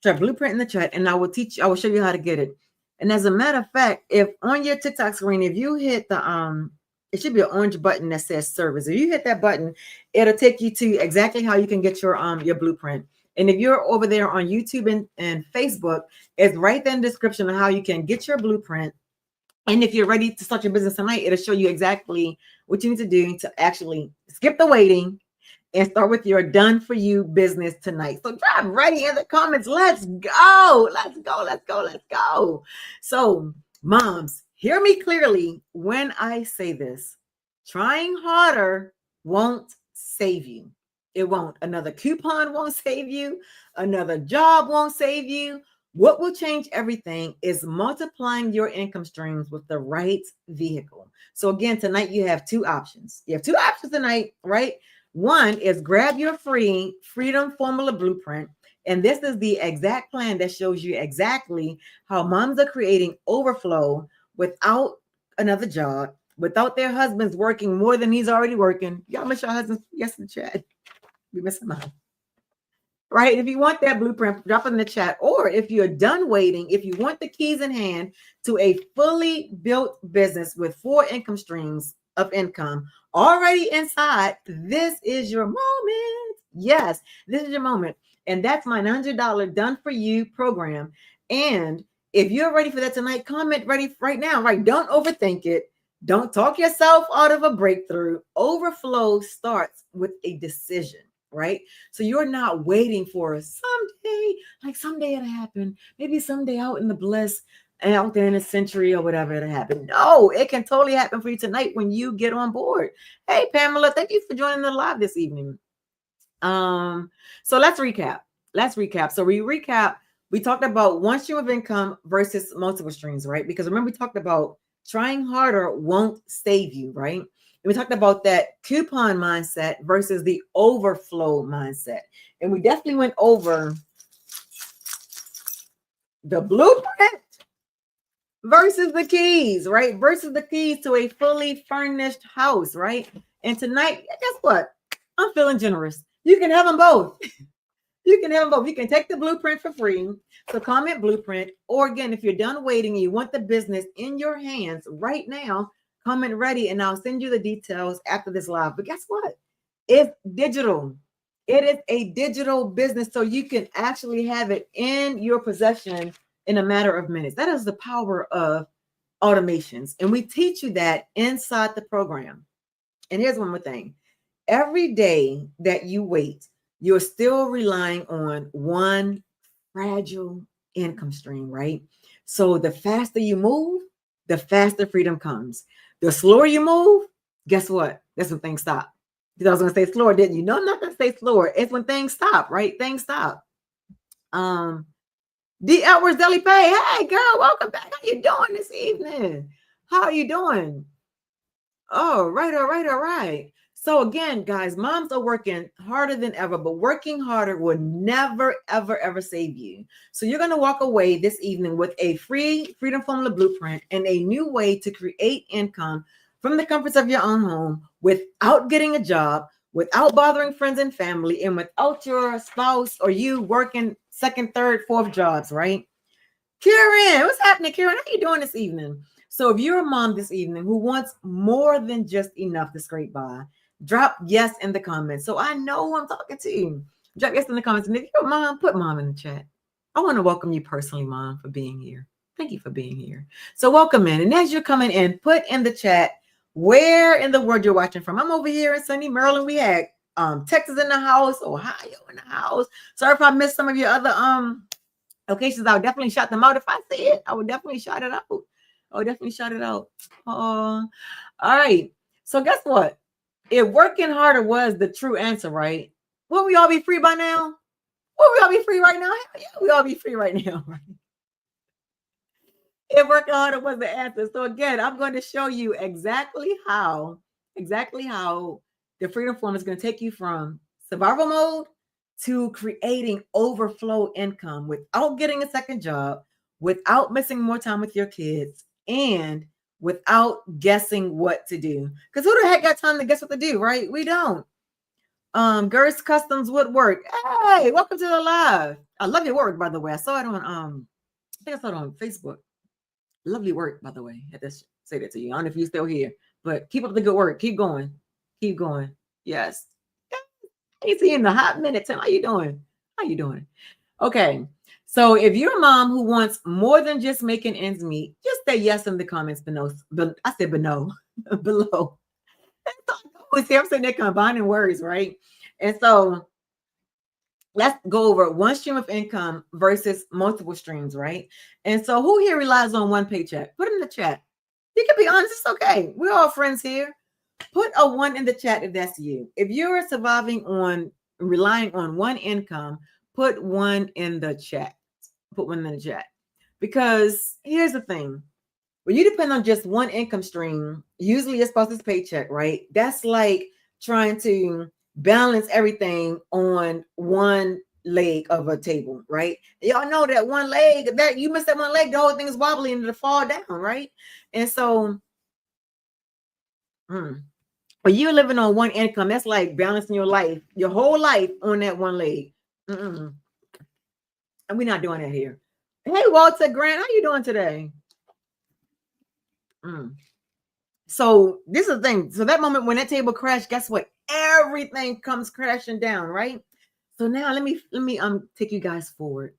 Type blueprint in the chat, and I will show you how to get it. And as a matter of fact, if on your TikTok screen, if you hit the it should be an orange button that says service. If you hit that button, it'll take you to exactly how you can get your blueprint. And if you're over there on YouTube and Facebook, it's right there in the description of how you can get your blueprint. And if you're ready to start your business tonight, it'll show you exactly what you need to do to actually skip the waiting and start with your done for you business tonight. So drop ready in the comments. Let's go. Let's go. Let's go. Let's go. So moms, hear me clearly when I say this. Trying harder won't save you. It won't. Another coupon won't save you. Another job won't save you. What will change everything is multiplying your income streams with the right vehicle. So again, tonight you have 2 options. You have 2 options tonight, right? One is grab your free Freedom Formula Blueprint. And this is the exact plan that shows you exactly how moms are creating overflow without another job, without their husbands working more than he's already working. Y'all miss your husbands? Yes, in the chat. We miss them out. Right? If you want that blueprint, drop it in the chat. Or if you're done waiting, if you want the keys in hand to a fully built business with 4 income streams of income already inside, this is your moment. Yes, this is your moment. And that's my $900 done for you program. And if you're ready for that tonight, comment ready right now, right? Don't overthink it. Don't talk yourself out of a breakthrough. Overflow starts with a decision, right? So you're not waiting for someday, like someday it'll happen. Maybe someday out in the bliss, out there in a century or whatever it'll happen. No, it can totally happen for you tonight when you get on board. Hey, Pamela, thank you for joining the live this evening. So let's recap. So we talked about one stream of income versus multiple streams, right? Because remember, we talked about trying harder won't save you, right? And we talked about that coupon mindset versus the overflow mindset. And we definitely went over the blueprint versus the keys, right? Versus the keys to a fully furnished house, right? And tonight, guess what? I'm feeling generous. You can have them both. You can have them both. You can take the blueprint for free. So comment blueprint. Or again, if you're done waiting and you want the business in your hands right now, comment ready and I'll send you the details after this live. But guess what? It's digital. It is a digital business. So you can actually have it in your possession in a matter of minutes. That is the power of automations. And we teach you that inside the program. And here's one more thing. Every day that you wait, you're still relying on one fragile income stream, right? So the faster you move, the faster freedom comes. The slower you move, guess what? That's when things stop. Because I was going to say slower, didn't you? No, I'm not going to say slower. It's when things stop, right? Things stop. D. Edwards Deli Pay. Hey, girl, welcome back. How you doing this evening? How are you doing? Oh, right, all right, all right. So again, guys, moms are working harder than ever, but working harder will never, ever, ever save you. So you're going to walk away this evening with a free Freedom Formula Blueprint and a new way to create income from the comforts of your own home without getting a job, without bothering friends and family, and without your spouse or you working second, third, fourth jobs, right? Karen, what's happening, Karen? How you doing this evening? So if you're a mom this evening who wants more than just enough to scrape by, drop yes in the comments. So I know who I'm talking to. Drop yes in the comments. And if you're a mom, put mom in the chat. I want to welcome you personally, Mom, for being here. Thank you for being here. So welcome in. And as you're coming in, put in the chat where in the world you're watching from. I'm over here in sunny Maryland. We had Texas in the house, Ohio in the house. Sorry if I missed some of your other locations. I would definitely shout them out. If I see it, I would definitely shout it out. I would definitely shout it out. All right. So guess what? If working harder was the true answer, right? Won't we all be free by now? Won't we all be free right now? Yeah, we all be free right now, right? If working harder was the answer. So again, I'm going to show you exactly how the Freedom Formula is going to take you from survival mode to creating overflow income without getting a second job, without missing more time with your kids, and without guessing what to do. Because who the heck got time to guess what to do, right? We don't. Gerst Customs Woodwork. Hey, welcome to the live. I love your work, by the way. I saw it on I think I saw it on Facebook. Lovely work, by the way. I had to say that to you. I don't know if you're still here, but keep up the good work. Keep going. Keep going. Yes. I ain't seen in a hot minute. Tim, how you doing? How you doing? Okay. So if you're a mom who wants more than just making ends meet, just say yes in the comments below. I said below. Below. I'm saying they're combining words, right? And so let's go over one stream of income versus multiple streams, right? And so who here relies on one paycheck? Put it in the chat. You can be honest. It's okay. We're all friends here. Put a 1 in the chat if that's you. If you're relying on one income, put 1 in the chat. Put 1 in the chat. Because here's the thing. When you depend on just one income stream, usually your spouse's paycheck, right? That's like trying to balance everything on one leg of a table, right? Y'all know that one leg, that you miss that one leg, the whole thing is wobbly and it'll fall down, right? And so but you're living on one income, that's like balancing your life, your whole life on that one leg. And we're not doing that here. Hey, Walter Grant, how you doing today? So this is the thing. So that moment when that table crashed, guess what? Everything comes crashing down, right? So now let me take you guys forward.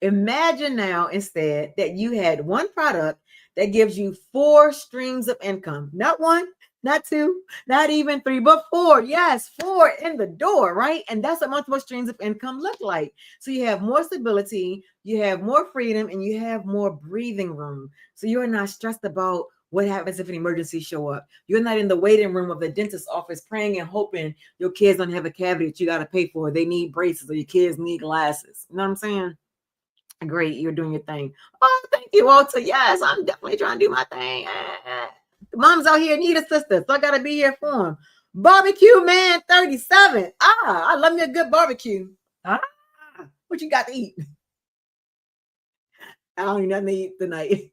Imagine now instead that you had one product that gives you 4 streams of income, not 1, not 2, not even 3, but 4. Yes, 4 in the door, right? And that's what multiple streams of income look like. So you have more stability, you have more freedom, and you have more breathing room. So you're not stressed about what happens if an emergency show up. You're not in the waiting room of the dentist's office praying and hoping your kids don't have a cavity that you got to pay for. They need braces or your kids need glasses. You know what I'm saying? Great, you're doing your thing. Oh, thank you, Walter. Yes, I'm definitely trying to do my thing. The moms out here need assistance, so I gotta be here for them. Barbecue Man 37. I love me a good barbecue. What you got to eat? I don't need nothing to eat tonight.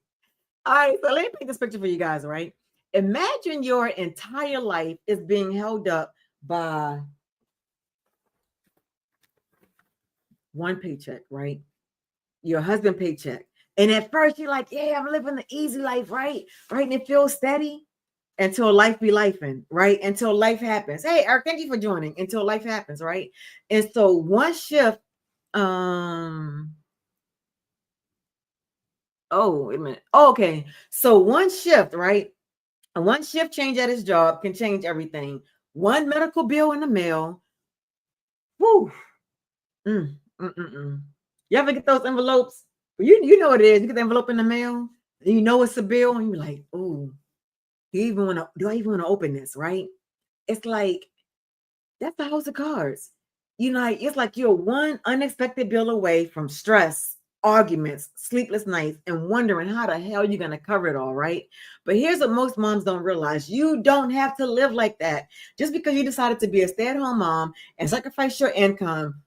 All right, so let me paint this picture for you guys, right? Imagine your entire life is being held up by one paycheck, right? Your husband paycheck. And at first you're like, yeah, I'm living the easy life, right? Right. And it feels steady until life be lifing, right? Until life happens. Hey, Eric, thank you for joining. Until life happens, right? And so one shift, oh, wait a minute. Oh, okay. So one shift, right? And one shift change at his job can change everything. One medical bill in the mail. Whoo. You ever get those envelopes? You know what it is. You get the envelope in the mail, and you know it's a bill, and you're like, "Oh, do I even want to open this?" Right? It's like that's the house of cards. You know, it's like you're one unexpected bill away from stress, arguments, sleepless nights, and wondering how the hell you're gonna cover it all, right? But here's what most moms don't realize: you don't have to live like that. Just because you decided to be a stay-at-home mom and sacrifice your income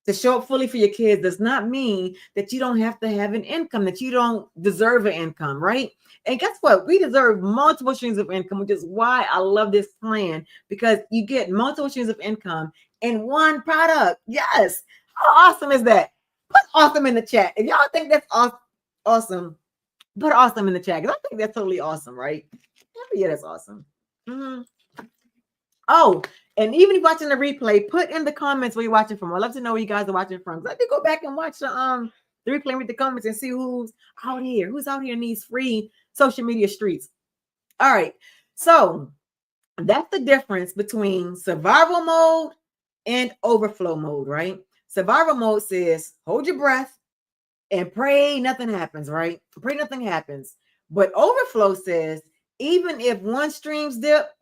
to show up fully for your kids does not mean that you don't have to have an income, that you don't deserve an income, right? And guess what? We deserve multiple streams of income, which is why I love this plan, because you get multiple streams of income in one product. Yes. How awesome is that? Put awesome in the chat. If y'all think that's awesome, put awesome in the chat, because I think that's totally awesome, right? Yeah, that's awesome. Mm-hmm. Oh, and even if you're watching the replay, put in the comments where you're watching from. I'd love to know where you guys are watching from. Let me go back and watch the replay and read the comments and see who's out here in these free social media streets. All right. So that's the difference between survival mode and overflow mode, right? Survival mode says hold your breath and pray nothing happens, right? Pray nothing happens. But overflow says even if one stream dips,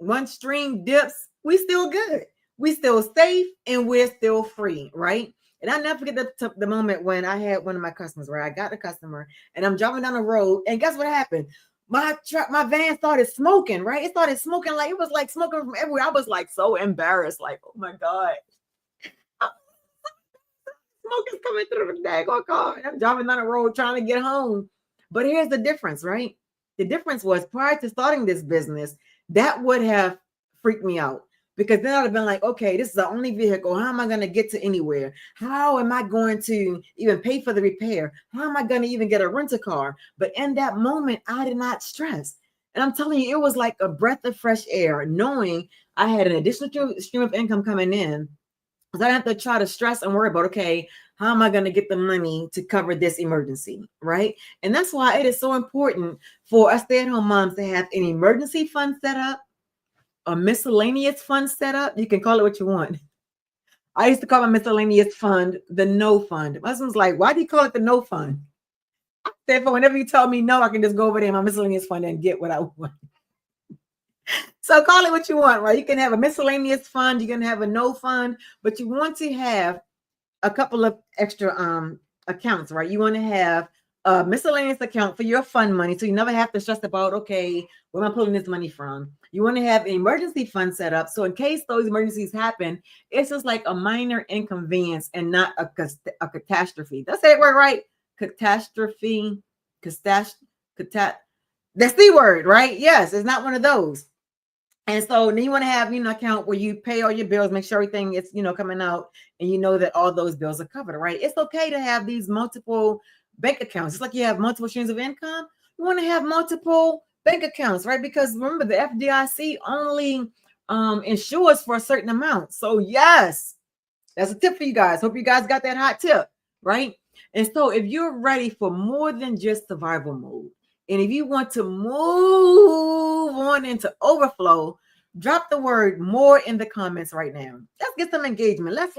we still good. We still safe and we're still free, right? And I'll never forget the moment when I had one of my customers where I got the customer and I'm driving down the road, and guess what happened? My van started smoking, right? It started smoking, like it was like smoking from everywhere. I was like so embarrassed, like, oh my God. Smoke is coming through the daggone car. I'm driving down the road trying to get home. But here's the difference, right? The difference was prior to starting this business, that would have freaked me out, because then I'd have been like, okay, this is the only vehicle. How am I going to get to anywhere? How am I going to even pay for the repair? How am I going to even get a rental car? But in that moment, I did not stress. And I'm telling you, it was like a breath of fresh air, knowing I had an additional stream of income coming in. I don't have to try to stress and worry about, okay, how am I going to get the money to cover this emergency, right? And that's why it is so important for us stay-at-home moms to have an emergency fund set up, a miscellaneous fund set up. You can call it what you want. I used to call my miscellaneous fund the no fund. My husband's like, why do you call it the no fund? I said, for whenever you tell me no, I can just go over there in my miscellaneous fund and get what I want. So call it what you want, right? You can have a miscellaneous fund, you can have a no fund, but you want to have a couple of extra accounts, right? You want to have a miscellaneous account for your fund money, so you never have to stress about, okay, where am I pulling this money from? You want to have an emergency fund set up, so in case those emergencies happen, it's just like a minor inconvenience and not a catastrophe. Did I say it word right? Catastrophe. That's the word, right? Yes, it's not one of those. And so then you want to have, an account where you pay all your bills, make sure everything is, coming out, and you know that all those bills are covered, right? It's okay to have these multiple bank accounts. It's like you have multiple streams of income. You want to have multiple bank accounts, right? Because remember, the FDIC only insures for a certain amount. So yes, that's a tip for you guys. Hope you guys got that hot tip, right? And so if you're ready for more than just survival mode, and if you want to move on into overflow, drop the word more in the comments right now. Let's get some engagement. Let's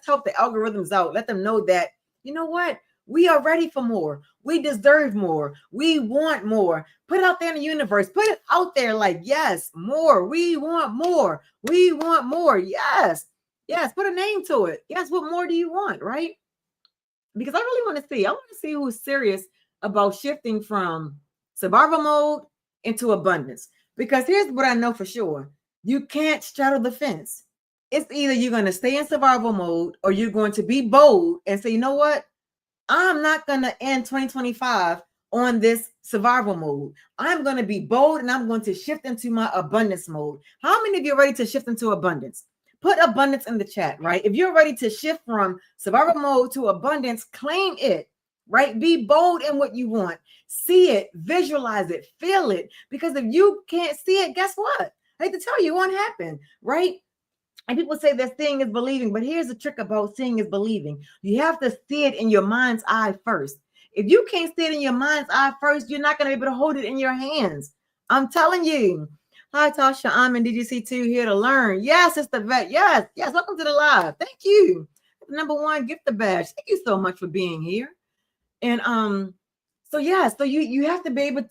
help the algorithms out. Let them know that, you know what? We are ready for more. We deserve more. We want more. Put it out there in the universe. Put it out there like, yes, more. We want more. We want more. Yes. Yes. Put a name to it. Yes. What more do you want? Right? Because I really want to see. I want to see who's serious about shifting from survival mode into abundance. Because here's what I know for sure. You can't straddle the fence. It's either you're going to stay in survival mode or you're going to be bold and say, you know what? I'm not going to end 2025 on this survival mode. I'm going to be bold and I'm going to shift into my abundance mode. How many of you are ready to shift into abundance? Put abundance in the chat, right? If you're ready to shift from survival mode to abundance, claim it, right? Be bold in what you want. See it, visualize it, feel it. Because if you can't see it, guess what? I hate to tell you, it won't happen, right? And people say that seeing is believing, but here's the trick about seeing is believing. You have to see it in your mind's eye first. If you can't see it in your mind's eye first, you're not going to be able to hold it in your hands. I'm telling you. Hi, Tasha. I'm in DGC2 here to learn. Yes, it's the vet. Yes, yes. Welcome to the live. Thank you. Number one, gift the badge. Thank you so much for being here. And so you have to be able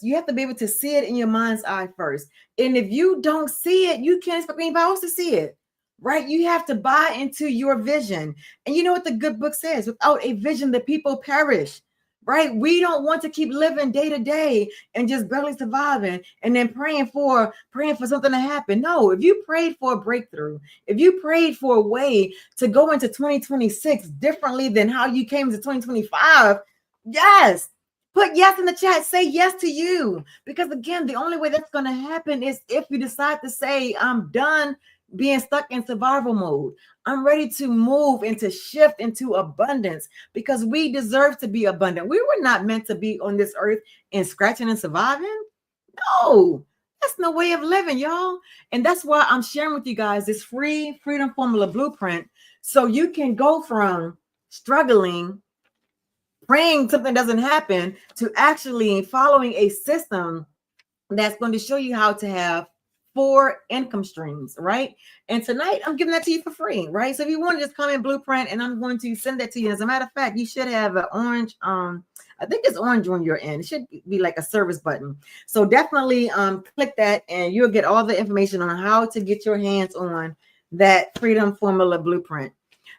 to see it in your mind's eye first. And if you don't see it, you can't expect anybody else to see it. Right? You have to buy into your vision. And you know what the good book says? Without a vision, the people perish. Right? We don't want to keep living day to day and just barely surviving and then praying for something to happen. No, if you prayed for a breakthrough, if you prayed for a way to go into 2026 differently than how you came to 2025, yes. Put yes in the chat. Say yes to you. Because again, the only way that's going to happen is if you decide to say, I'm done being stuck in survival mode. I'm ready to move and to shift into abundance because we deserve to be abundant. We were not meant to be on this earth and scratching and surviving. No, that's no way of living, y'all. And that's why I'm sharing with you guys this free Freedom Formula Blueprint so you can go from struggling, praying something doesn't happen, to actually following a system that's going to show you how to have 4 income streams, right? And tonight I'm giving that to you for free, right? So if you want to just come in Blueprint, and I'm going to send that to you. As a matter of fact, you should have an orange, I think it's orange on your end. It should be like a service button. So definitely click that and you'll get all the information on how to get your hands on that Freedom Formula Blueprint.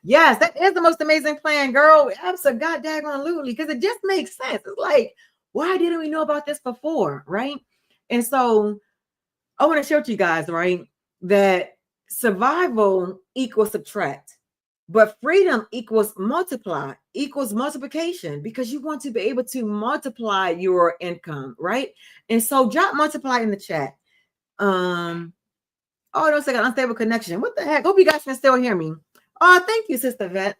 Yes, that is the most amazing plan, girl. Absolutely, because it just makes sense. It's like, why didn't we know about this before, right? And so I want to share with you guys, right, that survival equals subtract, but freedom equals multiply, equals multiplication, because you want to be able to multiply your income, right? And so drop multiply in the chat. Oh, no, it's like an unstable connection. What the heck? Hope you guys can still hear me. Oh, thank you, Sister Vet.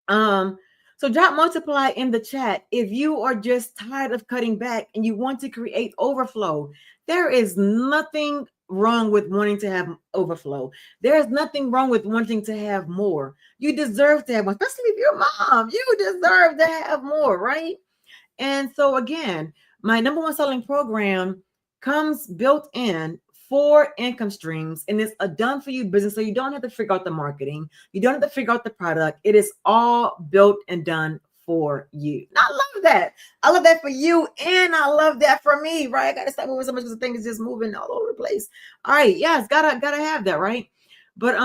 So drop multiply in the chat if you are just tired of cutting back and you want to create overflow. There is nothing wrong with wanting to have overflow. There is nothing wrong with wanting to have more. You deserve to have more, especially if you're a mom. You deserve to have more, right? And so again, my number one selling program comes built in 4 income streams, and it's a done for you business. So you don't have to figure out the marketing. You don't have to figure out the product. It is all built and done for you. And I love that. I love that for you. And I love that for me, right? I got to stop moving so much because the thing is just moving all over the place. All right. Yes. Gotta have that. Right. But,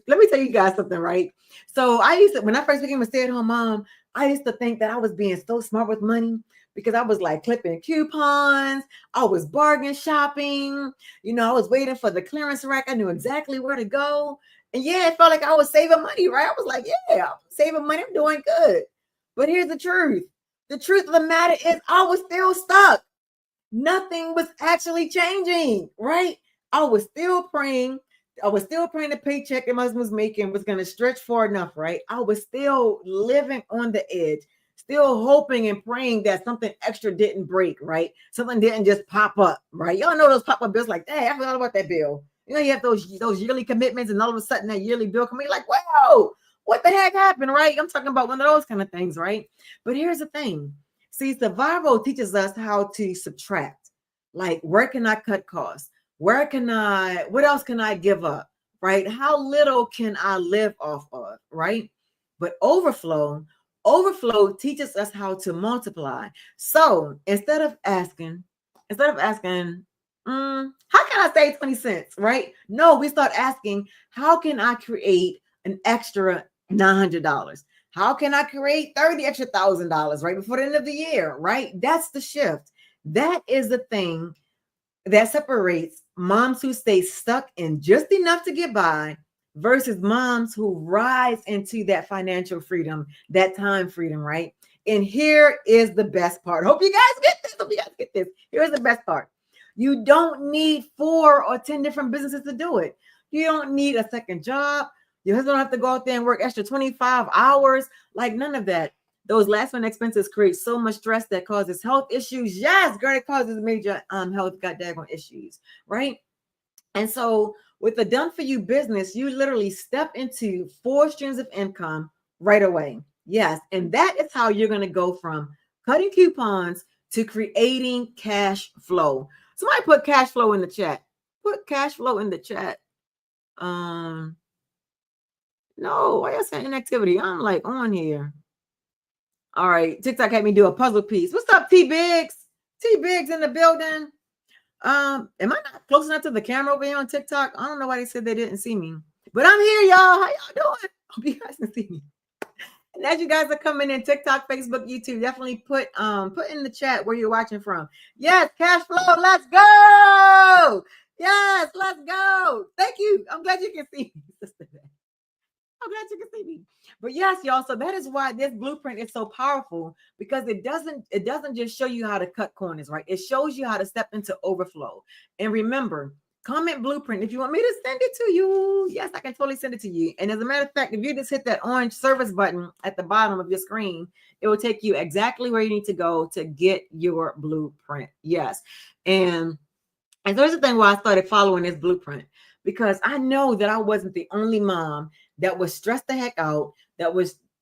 let me tell you guys something, right? So when I first became a stay-at-home mom, I used to think that I was being so smart with money because I was like clipping coupons. I was bargain shopping. I was waiting for the clearance rack. I knew exactly where to go. And yeah, it felt like I was saving money, right? I was like, yeah, I'm saving money. I'm doing good. But here's the truth. The truth of the matter is I was still stuck. Nothing was actually changing, right? I was still praying. The paycheck that my husband was making was going to stretch far enough, right? I was still living on the edge, still hoping and praying that something extra didn't break, right? Something didn't just pop up, right? Y'all know those pop-up bills like, hey, I forgot about that bill. You have those yearly commitments, and all of a sudden that yearly bill can be like, whoa, what the heck happened, right? I'm talking about one of those kind of things, right? But here's the thing. See, survival teaches us how to subtract. Like, where can I cut costs? What else can I give up, right? How little can I live off of, right? But overflow teaches us how to multiply. So instead of asking, how can I save 20 cents, right? No, we start asking, how can I create an extra $900? How can I create $30,000 right before the end of the year, right? That's the shift. That is the thing that separates moms who stay stuck in just enough to get by versus moms who rise into that financial freedom, that time freedom, right? And here is the best part. Hope you guys get this. Hope you guys get this. Here's the best part. You don't need 4 or 10 different businesses to do it. You don't need a second job. Your husband don't have to go out there and work extra 25 hours. Like none of that. Those last minute expenses create so much stress that causes health issues. Yes, girl, it causes major health goddamn issues, right? And so with the done for you business, you literally step into 4 streams of income right away. Yes, and that is how you're going to go from cutting coupons to creating cash flow. Somebody put cash flow in the chat. Put cash flow in the chat. No, why y'all saying inactivity? I'm like on here. All right, TikTok had me do a puzzle piece. What's up, T Biggs? T Biggs in the building. Am I not close enough to the camera over here on TikTok? I don't know why they said they didn't see me, but I'm here, y'all. How y'all doing? Hope you guys can see me. And as you guys are coming in, TikTok, Facebook, YouTube, definitely put in the chat where you're watching from. Yes, cash flow. Let's go. Yes, let's go. Thank you. I'm glad you can see me. I'm glad you can see me. But yes, y'all. So that is why this blueprint is so powerful, because it doesn't just show you how to cut corners, right? It shows you how to step into overflow. And remember, comment blueprint if you want me to send it to you. Yes, I can totally send it to you. And as a matter of fact, if you just hit that orange service button at the bottom of your screen, it will take you exactly where you need to go to get your blueprint. Yes. And there's the thing why I started following this blueprint, because I know that I wasn't the only mom that was stressed the heck out, that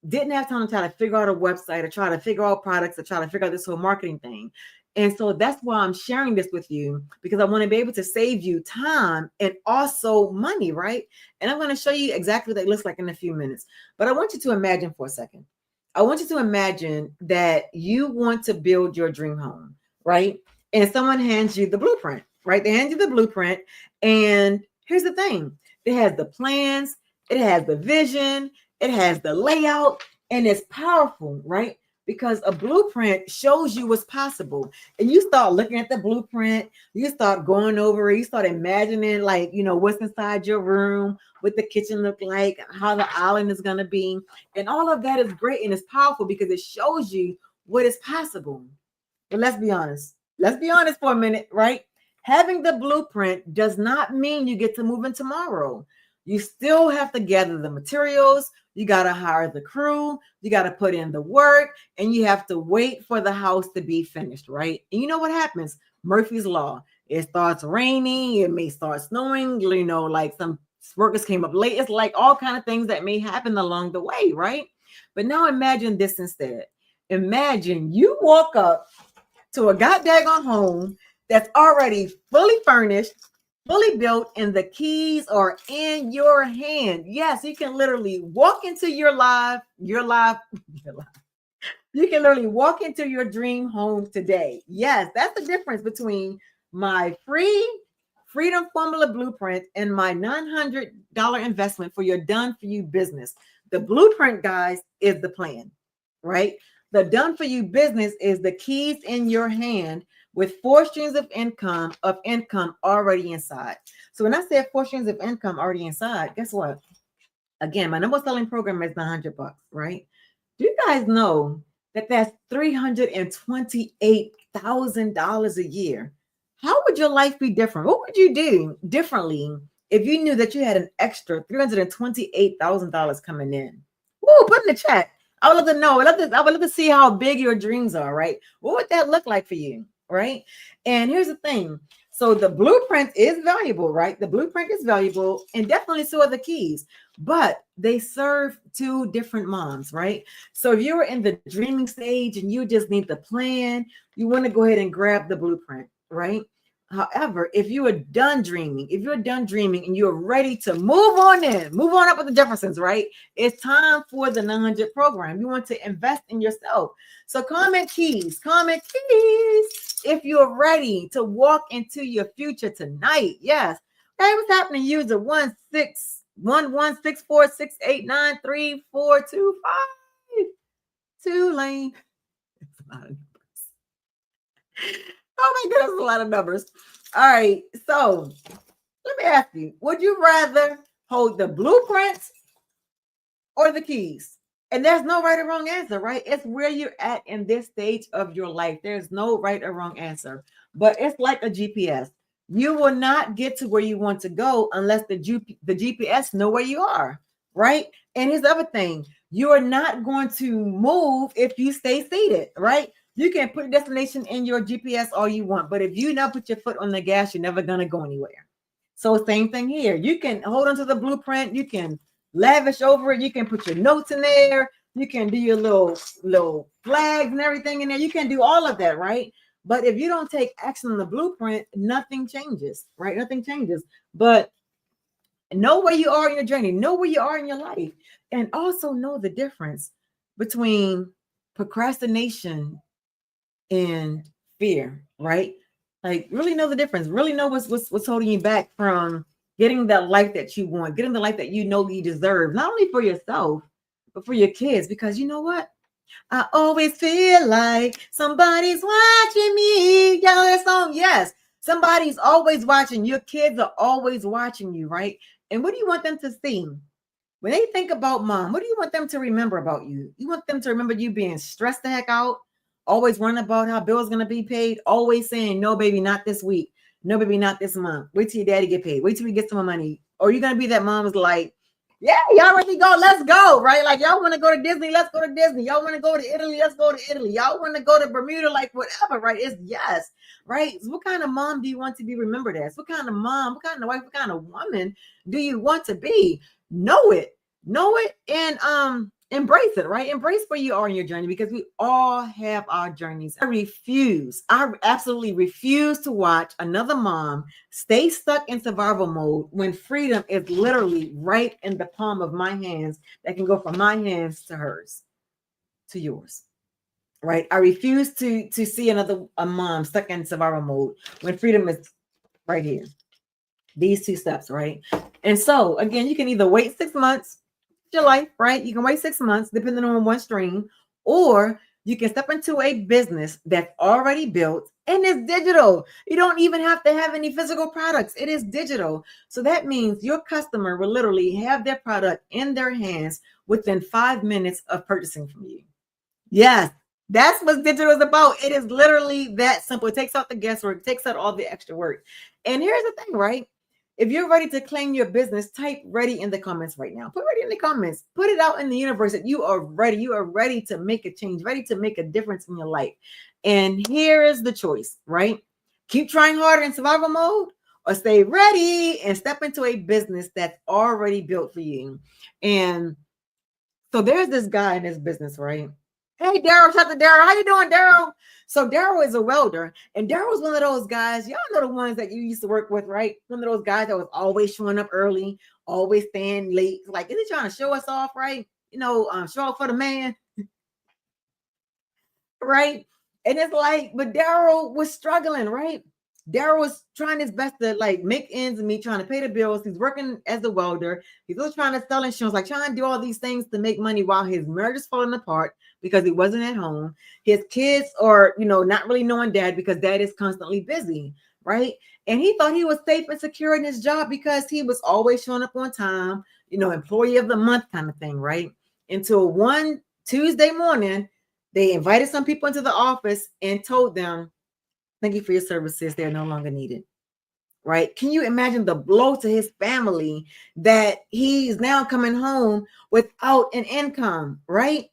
didn't have time to try to figure out a website or try to figure out products or try to figure out this whole marketing thing. And so that's why I'm sharing this with you, because I want to be able to save you time and also money, right? And I'm going to show you exactly what that looks like in a few minutes. But I want you to imagine for a second. I want you to imagine that you want to build your dream home, right? And someone hands you the blueprint, right? They hand you the blueprint. And here's the thing. It has the plans. It has the vision. It has the layout. And it's powerful, right? Because a blueprint shows you what's possible. And you start looking at the blueprint, you start going over it, you start imagining, like, what's inside your room, what the kitchen look like, how the island is going to be. And all of that is great and it's powerful because it shows you what is possible. But let's be honest. Let's be honest for a minute, right? Having the blueprint does not mean you get to move in tomorrow. You still have to gather the materials. You got to hire the crew. You got to put in the work, and you have to wait for the house to be finished, right? And you know what happens? Murphy's Law. It starts raining. It may start snowing. Like some workers came up late. It's like all kind of things that may happen along the way, right? But now imagine this instead. Imagine you walk up to a goddamn home that's already fully furnished, fully built, and the keys are in your hand. Yes, you can literally walk into your life. You can literally walk into your dream home today. Yes, that's the difference between my free Freedom Formula Blueprint and my $900 investment for your done for you business. The blueprint, guys, is the plan, right? The done for you business is the keys in your hand with 4 streams of income already inside. So when I said 4 streams of income already inside, guess what? Again, my number selling program is $900, right? Do you guys know that that's $328,000 a year? How would your life be different? What would you do differently if you knew that you had an extra $328,000 coming in? Woo, put in the chat. I would love to know. I would love to see how big your dreams are, right? What would that look like for you, right? And here's the thing. So the blueprint is valuable, right? The blueprint is valuable, and definitely so are the keys, but they serve 2 different moms, right? So if you're in the dreaming stage and you just need the plan, you want to go ahead and grab the blueprint, right? However, if you are done dreaming, and you're ready to move on up with the Jeffersons, right? It's time for the 900 program. You want to invest in yourself. So comment keys if you're ready to walk into your future tonight. Yes. Hey, what's happening? User 1611646893425. 2 lane. Oh my goodness, a lot of numbers. All right, so let me ask you, would you rather hold the blueprints or the keys? And there's no right or wrong answer, right? It's where you're at in this stage of your life. There's no right or wrong answer, but it's like a GPS. You will not get to where you want to go unless the GPS know where you are, right? And here's the other thing. You are not going to move if you stay seated, right? You can put a destination in your GPS all you want, but if you never put your foot on the gas, you're never going to go anywhere. So same thing here. You can hold on to the blueprint. You can lavish over it. You can put your notes in there. You can do your little flags and everything in there. You can do all of that, right? But if you don't take action on the blueprint, nothing changes, right? Nothing changes. But know where you are in your journey. Know where you are in your life. And also know the difference between procrastination and fear, right? Like really know the difference. Really know what's holding you back from getting that life that you want, getting the life that you know you deserve, not only for yourself, but for your kids. Because you know what? I always feel like somebody's watching me. Yell that song. Yes, somebody's always watching. Your kids are always watching you, right? And what do you want them to see? When they think about mom, what do you want them to remember about you? You want them to remember you being stressed the heck out, always worrying about how bills going to be paid, always saying, no, baby, not this week. No, baby, not this month. Wait till your daddy get paid. Wait till we get some money. Or you're going to be that mom's like, yeah, y'all ready to go? Let's go, right? Like, y'all want to go to Disney? Let's go to Disney. Y'all want to go to Italy? Let's go to Italy. Y'all want to go to Bermuda? Like, whatever, right? It's yes, right? So what kind of mom do you want to be remembered as? What kind of mom, what kind of wife, what kind of woman do you want to be? Know it, and embrace it, right? Embrace where you are in your journey, because we all have our journeys. I absolutely refuse to watch another mom stay stuck in survival mode when freedom is literally right in the palm of my hands, that can go from my hands to hers, to yours, right? I refuse to see a mom stuck in survival mode when freedom is right here. These two steps, right? And so again, you can either wait 6 months, your life, right? You can wait 6 months depending on one stream, or you can step into a business that's already built and it's digital. You don't even have to have any physical products. It is digital. So that means your customer will literally have their product in their hands within 5 minutes of purchasing from you. Yes, that's what digital is about. It is literally that simple. It takes out the guesswork, it takes out all the extra work. And here's the thing, right? If you're ready to claim your business, type ready in the comments right now. Put ready in the comments. Put it out in the universe that you are ready. You are ready to make a change, ready to make a difference in your life. And here is the choice, right? Keep trying harder in survival mode, or stay ready and step into a business that's already built for you. And so there's this guy in this business, right? Hey, Daryl, shout out to Daryl. How you doing, Daryl? So Daryl is a welder, and Daryl's one of those guys. Y'all know the ones that you used to work with, right? One of those guys that was always showing up early, always staying late. Like, is he trying to show us off, right? Show off for the man, right? And it's like, but Daryl was struggling, right? Daryl was trying his best to like make ends meet, trying to pay the bills. He's working as a welder. He's also trying to sell insurance, like trying to do all these things to make money while his marriage is falling apart because he wasn't at home. His kids are, not really knowing dad because dad is constantly busy, right? And he thought he was safe and secure in his job because he was always showing up on time, employee of the month kind of thing, right? Until one Tuesday morning, they invited some people into the office and told them, thank you for your services. They're no longer needed. Right? Can you imagine the blow to his family that he's now coming home without an income? Right?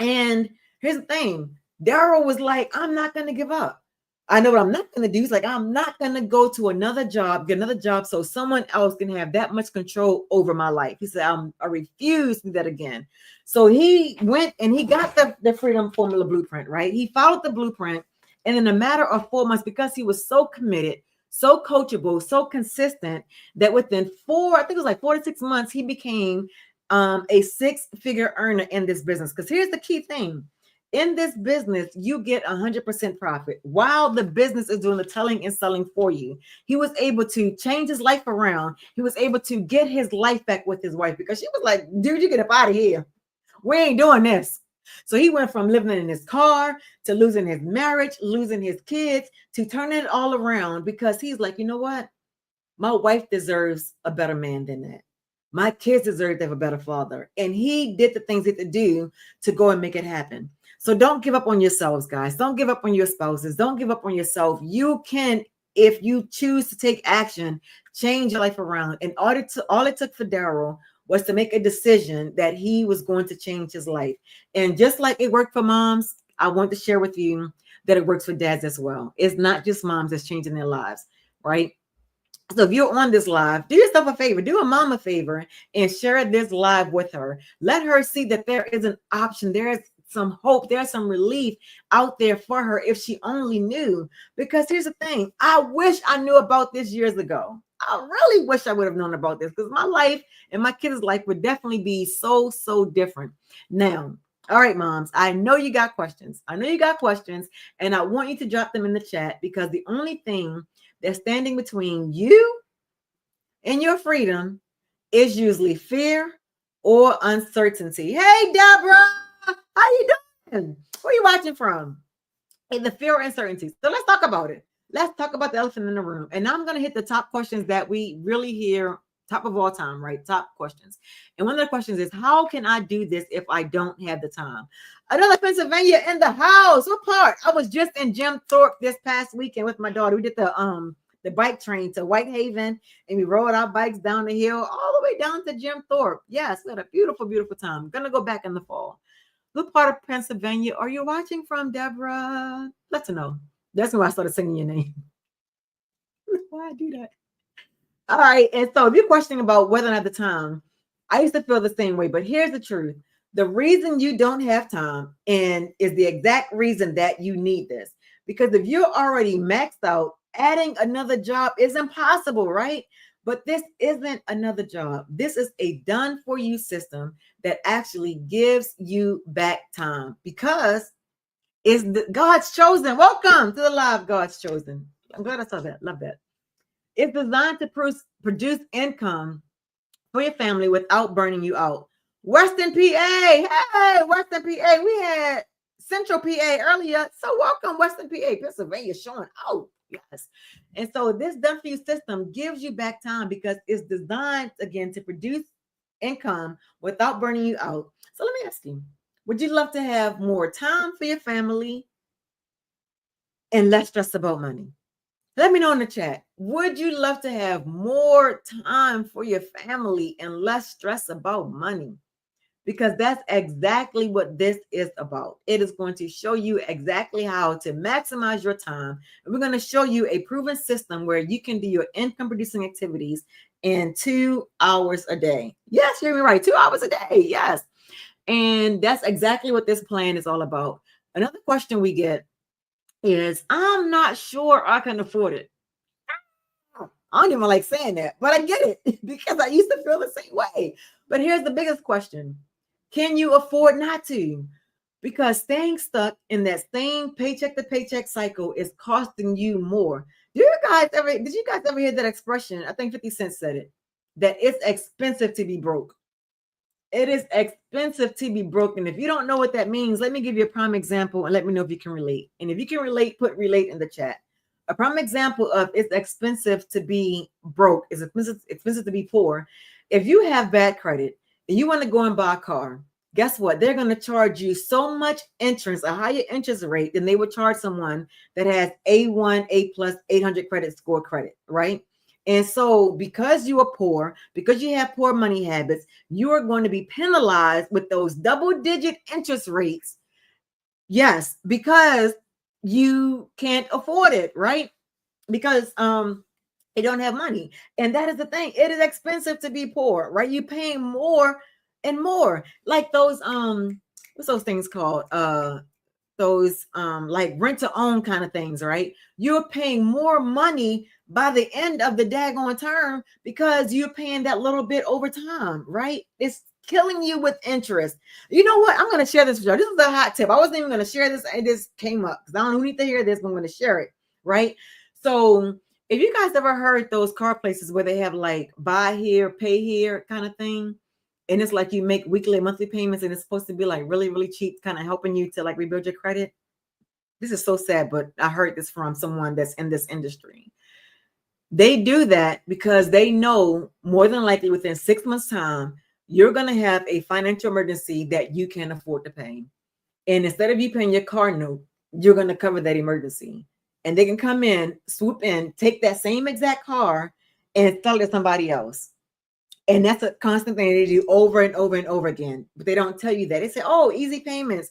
And here's the thing. Daryl was like, I'm not going to give up. I know what I'm not going to do. He's like, I'm not going to go to another job, get another job so someone else can have that much control over my life. He said, I refuse to do that again. So he went and he got the Freedom Formula blueprint, right? He followed the blueprint. And in a matter of 4 months, because he was so committed, so coachable, so consistent, that within 4 to 6 months, he became a 6-figure earner in this business. Because here's the key thing. In this business, you get 100% profit while the business is doing the telling and selling for you. He was able to change his life around. He was able to get his life back with his wife because she was like, dude, you get up out of here. We ain't doing this. So he went from living in his car to losing his marriage, losing his kids, to turning it all around because he's like, you know what? My wife deserves a better man than that. My kids deserve to have a better father. And he did the things he had to do to go and make it happen. So don't give up on yourselves, guys. Don't give up on your spouses. Don't give up on yourself. You can, if you choose to take action, change your life around. And all it took for Daryl was to make a decision that he was going to change his life. And just like it worked for moms, I want to share with you that it works for dads as well. It's not just moms that's changing their lives, right? So if you're on this live, do yourself a favor, do a mom a favor and share this live with her. Let her see that there is an option. There is some hope. There's some relief out there for her if she only knew. Because here's the thing. I wish I knew about this years ago. I really wish I would have known about this because my life and my kids' life would definitely be so, so different. Now, all right, moms, I know you got questions. I know you got questions, and I want you to drop them in the chat because the only thing that's standing between you and your freedom is usually fear or uncertainty. Hey, Deborah, how you doing? Where are you watching from? Hey, the fear or uncertainty. So let's talk about it. Let's talk about the elephant in the room. And I'm going to hit the top questions that we really hear, top of all time, right? Top questions. And one of the questions is, how can I do this if I don't have the time? Another Pennsylvania in the house. What part? I was just in Jim Thorpe this past weekend with my daughter. We did the bike train to Whitehaven, and we rode our bikes down the hill all the way down to Jim Thorpe. Yes, we had a beautiful, beautiful time. I'm gonna go back in the fall. What part of Pennsylvania are you watching from, Deborah? Let us know. That's when I started singing your name. Why I do that? All right. And so if you're questioning about whether or not the time, I used to feel the same way, but here's the truth. The reason you don't have time and is the exact reason that you need this. Because if you're already maxed out, adding another job is impossible, right? But this isn't another job. This is a done for you system that actually gives you back time because it's God's chosen. Welcome to the live God's chosen. I'm glad I saw that. Love that. It's designed to produce income for your family without burning you out. Western PA. Hey, Western PA. We had Central PA earlier. So welcome, Western PA. Pennsylvania showing out. Yes. And so this done for you system gives you back time because it's designed, again, to produce income without burning you out. So let me ask you, would you love to have more time for your family and less stress about money? Let me know in the chat. Would you love to have more time for your family and less stress about money? Because that's exactly what this is about. It is going to show you exactly how to maximize your time. And we're going to show you a proven system where you can do your income producing activities in 2 hours a day. Yes, you hear me right. 2 hours a day. Yes. And that's exactly what this plan is all about. Another question we get is, I'm not sure I can afford it. I don't even like saying that, but I get it because I used to feel the same way. But here's the biggest question. Can you afford not to? Because staying stuck in that same paycheck to paycheck cycle is costing you more. Did you guys ever hear that expression? I think 50 Cent said it, that it's expensive to be broke. It is expensive to be broke. And if you don't know what that means, let me give you a prime example and let me know if you can relate. And if you can relate, put relate in the chat. A prime example of it's expensive to be broke, is expensive to be poor. If you have bad credit and you want to go and buy a car, guess what? They're going to charge you so much interest, a higher interest rate than they would charge someone that has A1, A plus, 800 credit score credit, right? And so because you are poor, because you have poor money habits, you are going to be penalized with those double-digit interest rates. Yes, because you can't afford it, right? Because you don't have money. And that is the thing. It is expensive to be poor, right? You're paying more and more. Like those what's those things called? Those like rent to own kind of things, right? You're paying more money by the end of the daggone term because you're paying that little bit over time, right? It's killing you with interest. You know what? I'm going to share this with you. This is a hot tip. I wasn't even going to share this. It just came up because I don't know who need to hear this, but I'm going to share it, right? So if you guys ever heard those car places where they have like buy here, pay here kind of thing, and it's like you make weekly, monthly payments, and it's supposed to be like really, really cheap, kind of helping you to like rebuild your credit. This is so sad, but I heard this from someone that's in this industry. They do that because they know more than likely within 6 months' time, you're going to have a financial emergency that you can afford to pay. And instead of you paying your car note, you're going to cover that emergency. And they can come in, swoop in, take that same exact car and sell it to somebody else. And that's a constant thing they do over and over and over again. But they don't tell you that. They say, oh, easy payments.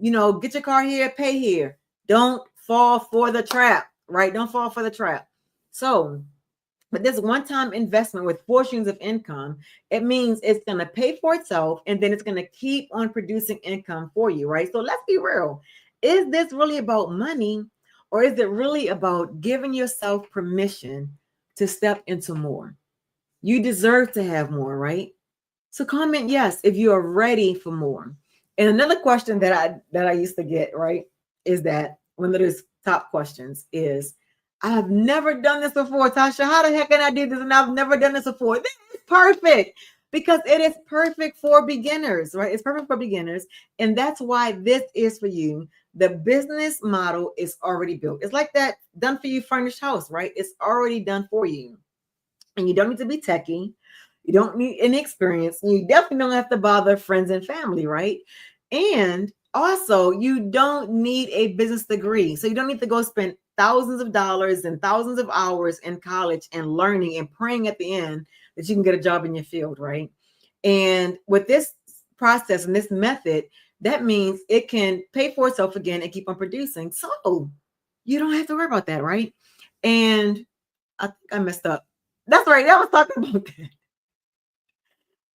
Get your car here, pay here. Don't fall for the trap, right? Don't fall for the trap. So, but this one-time investment with 4 streams of income, it means it's going to pay for itself, and then it's going to keep on producing income for you, right? So let's be real. Is this really about money, or is it really about giving yourself permission to step into more? You deserve to have more, right? So comment yes if you are ready for more. And another question that I used to get, right, is that one of those top questions is, I have never done this before, Tasha. How the heck can I do this? And I've never done this before. This is perfect because it is perfect for beginners, right? It's perfect for beginners. And that's why this is for you. The business model is already built. It's like that done for you furnished house, right? It's already done for you. And you don't need to be techie. You don't need any experience. You definitely don't have to bother friends and family, right? And also, you don't need a business degree. So you don't need to go spend thousands of dollars and thousands of hours in college and learning and praying at the end that you can get a job in your field, right? And with this process and this method, that means it can pay for itself again and keep on producing. So you don't have to worry about that, right? And I think I messed up. That's right. I was talking about that.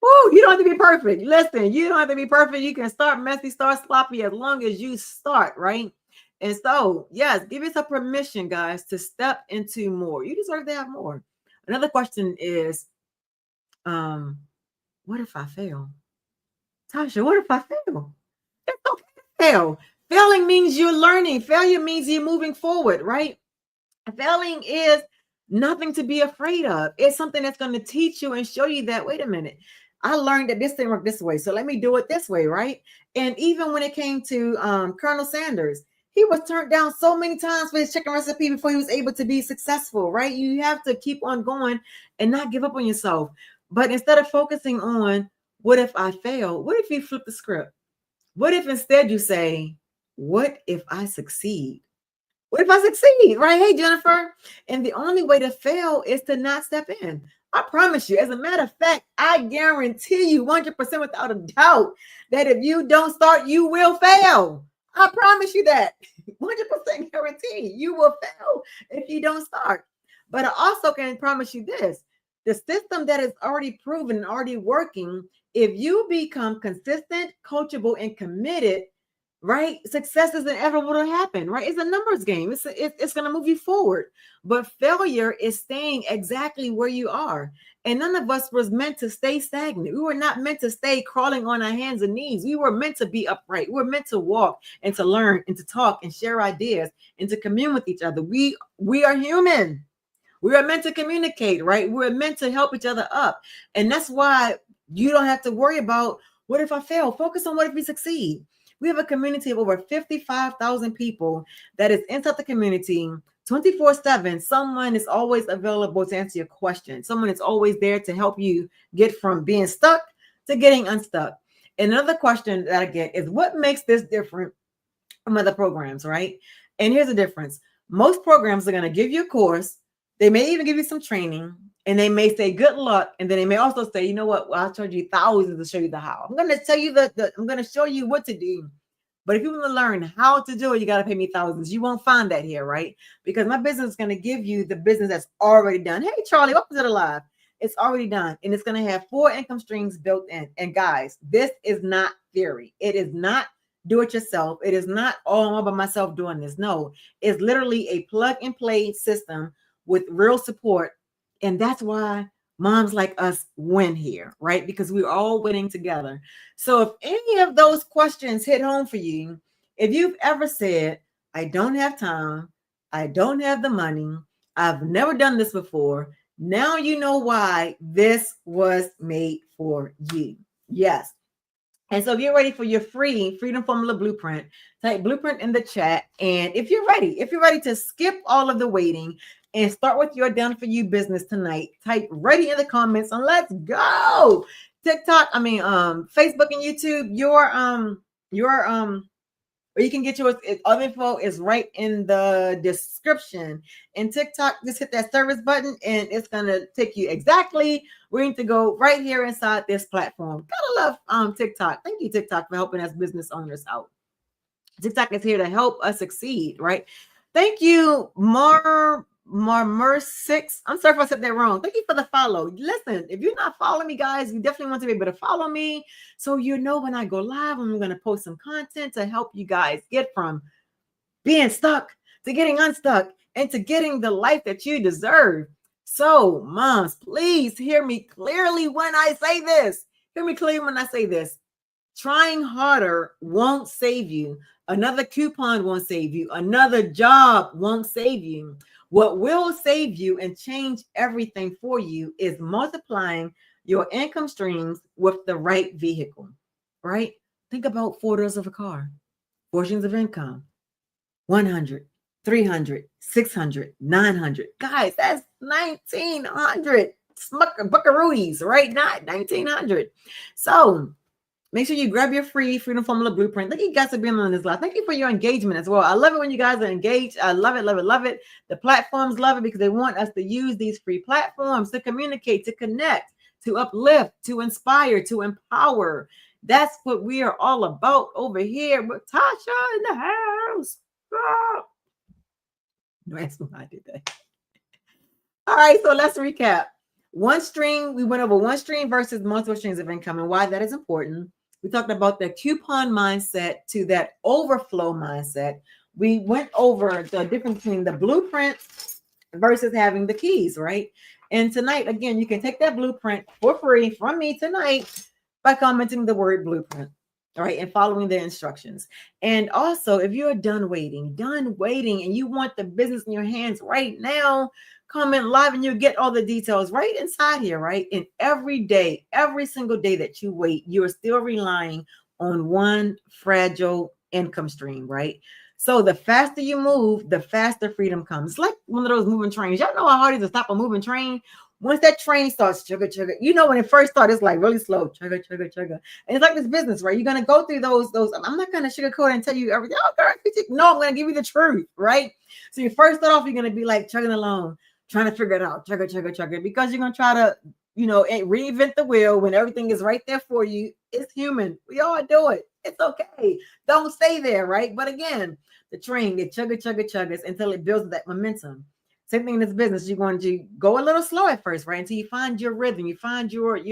Woo, you don't have to be perfect. Listen, you don't have to be perfect. You can start messy, start sloppy as long as you start, right? And so, yes, give yourself permission, guys, to step into more. You deserve to have more. Another question is, what if I fail? Tasha, what if I fail? It's okay to fail. Failing means you're learning. Failure means you're moving forward, right? Failing is nothing to be afraid of. It's something that's going to teach you and show you that, wait a minute, I learned that this didn't work this way, so let me do it this way, right? And even when it came to Colonel Sanders, he was turned down so many times for his chicken recipe before he was able to be successful, right? You have to keep on going and not give up on yourself. But instead of focusing on what if I fail, what if you flip the script? What if instead you say, what if I succeed? What if I succeed, right? Hey, Jennifer. And the only way to fail is to not step in. I promise you, as a matter of fact, I guarantee you 100% without a doubt that if you don't start, you will fail. I promise you that. 100% guarantee you will fail if you don't start. But I also can promise you this. The system that is already proven and already working, if you become consistent, coachable, and committed, right? Success is inevitable to happen, right? It's a numbers game. It's going to move you forward. But failure is staying exactly where you are. And none of us was meant to stay stagnant. We were not meant to stay crawling on our hands and knees. We were meant to be upright. We were meant to walk and to learn and to talk and share ideas and to commune with each other. We are human. We are meant to communicate, right? We're meant to help each other up. And that's why you don't have to worry about what if I fail. Focus on what if we succeed. We have a community of over 55,000 people that is inside the community 24/7. Someone is always available to answer your question. Someone is always there to help you get from being stuck to getting unstuck. And another question that I get is, what makes this different from other programs, right? And here's the difference. Most programs are going to give you a course. They may even give you some training, and they may say good luck, and then they may also say, you know what, well, I'll charge you thousands to show you the how. I'm going to tell you I'm going to show you what to do. But if you want to learn how to do it, you got to pay me thousands. You won't find that here, right? Because my business is going to give you the business that's already done. Hey, Charlie, welcome to the live. It's already done, and it's going to have 4 income streams built in. And guys, this is not theory. It is not do it yourself. It is not all by myself doing this. No, it's literally a plug and play system with real support. And that's why moms like us win here, right? Because we're all winning together. So if any of those questions hit home for you, if you've ever said, I don't have time, I don't have the money, I've never done this before, now you know why this was made for you. Yes. And so if you're ready for your free Freedom Formula Blueprint, type blueprint in the chat. And if you're ready to skip all of the waiting and start with your done for you business tonight, type ready in the comments and let's go. TikTok, Facebook and YouTube, or you can get yours. All info is right in the description. And TikTok, just hit that service button and it's gonna take you exactly where you need to go right here inside this platform. Gotta love TikTok. Thank you, TikTok, for helping us business owners out. TikTok is here to help us succeed, right? Thank you, Mar6. I'm sorry if I said that wrong. Thank you for the follow. Listen, if you're not following me, guys, you definitely want to be able to follow me so you know when I go live. I'm going to post some content to help you guys get from being stuck to getting unstuck and to getting the life that you deserve. So, moms, please hear me clearly when I say this. Hear me clearly when I say this. Trying harder won't save you. Another coupon won't save you. Another job won't save you. What will save you and change everything for you is multiplying your income streams with the right vehicle, right? Think about 4 doors of a car, 4 streams of income, 100, 300, 600, 900. Guys, that's 1,900 buckaroos, right? Not 1,900. So make sure you grab your free Freedom Formula Blueprint. Thank you guys for being on this live. Thank you for your engagement as well. I love it when you guys are engaged. I love it, love it, love it. The platforms love it because they want us to use these free platforms to communicate, to connect, to uplift, to inspire, to empower. That's what we are all about over here with Tasha in the house. Don't ask me why I did that. All right, so let's recap. We went over one stream versus multiple streams of income and why that is important. We talked about the coupon mindset to that overflow mindset. We went over the difference between the blueprint versus having the keys, right? And tonight, again, you can take that blueprint for free from me tonight by commenting the word blueprint, all right, and following the instructions. And also, if you're done waiting, and you want the business in your hands right now, comment live and you'll get all the details right inside here, right? And every day, every single day that you wait, you're still relying on one fragile income stream, right? So the faster you move, the faster freedom comes. It's like one of those moving trains. Y'all know how hard it is to stop a moving train? Once that train starts chugga, chugga, you know, when it first started, it's like really slow, chugga, chugga, chugga. And it's like this business, right? You're going to go through those, I'm not going to sugarcoat and tell you everything. Oh, girl, no, I'm going to give you the truth, right? So you first start off, you're going to be like chugging along, trying to figure it out, chugga, chugga, chugga, because you're going to try to, reinvent the wheel when everything is right there for you. It's human. We all do it. It's okay. Don't stay there, right? But again, the train, it chugga, chugga, chuggas until it builds that momentum. Same thing in this business. You're going to go a little slow at first, right? Until you find your rhythm, you find your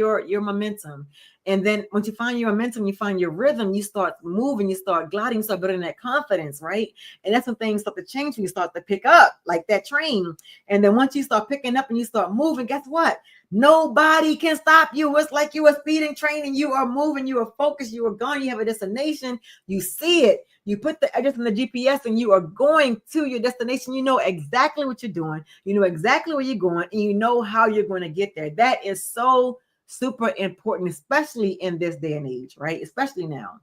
momentum. And then once you find your momentum, you find your rhythm, you start moving, you start gliding, you start building that confidence, right? And that's when things start to change when you start to pick up like that train. And then once you start picking up and you start moving, guess what? Nobody can stop you. It's like you are speeding train and you are moving, you are focused, you are going, you have a destination, you see it. You put the address in the GPS and you are going to your destination. You know exactly what you're doing. You know exactly where you're going and you know how you're going to get there. That is so super important, especially in this day and age, right? Especially now.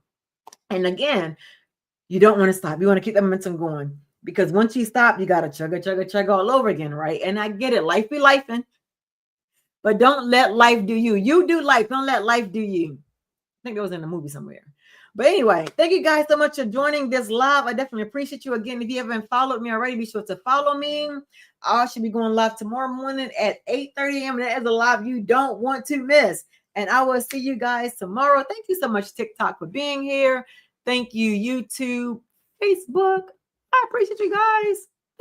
And again, you don't want to stop. You want to keep that momentum going because once you stop, you got to chugga, chugga, chugga all over again, right? And I get it. Life be lifing, but don't let life do you. You do life. Don't let life do you. I think it was in the movie somewhere. But anyway, thank you guys so much for joining this live. I definitely appreciate you. Again, if you haven't followed me already, be sure to follow me. I should be going live tomorrow morning at 8:30 a.m. And that is a live you don't want to miss. And I will see you guys tomorrow. Thank you so much, TikTok, for being here. Thank you, YouTube, Facebook. I appreciate you guys.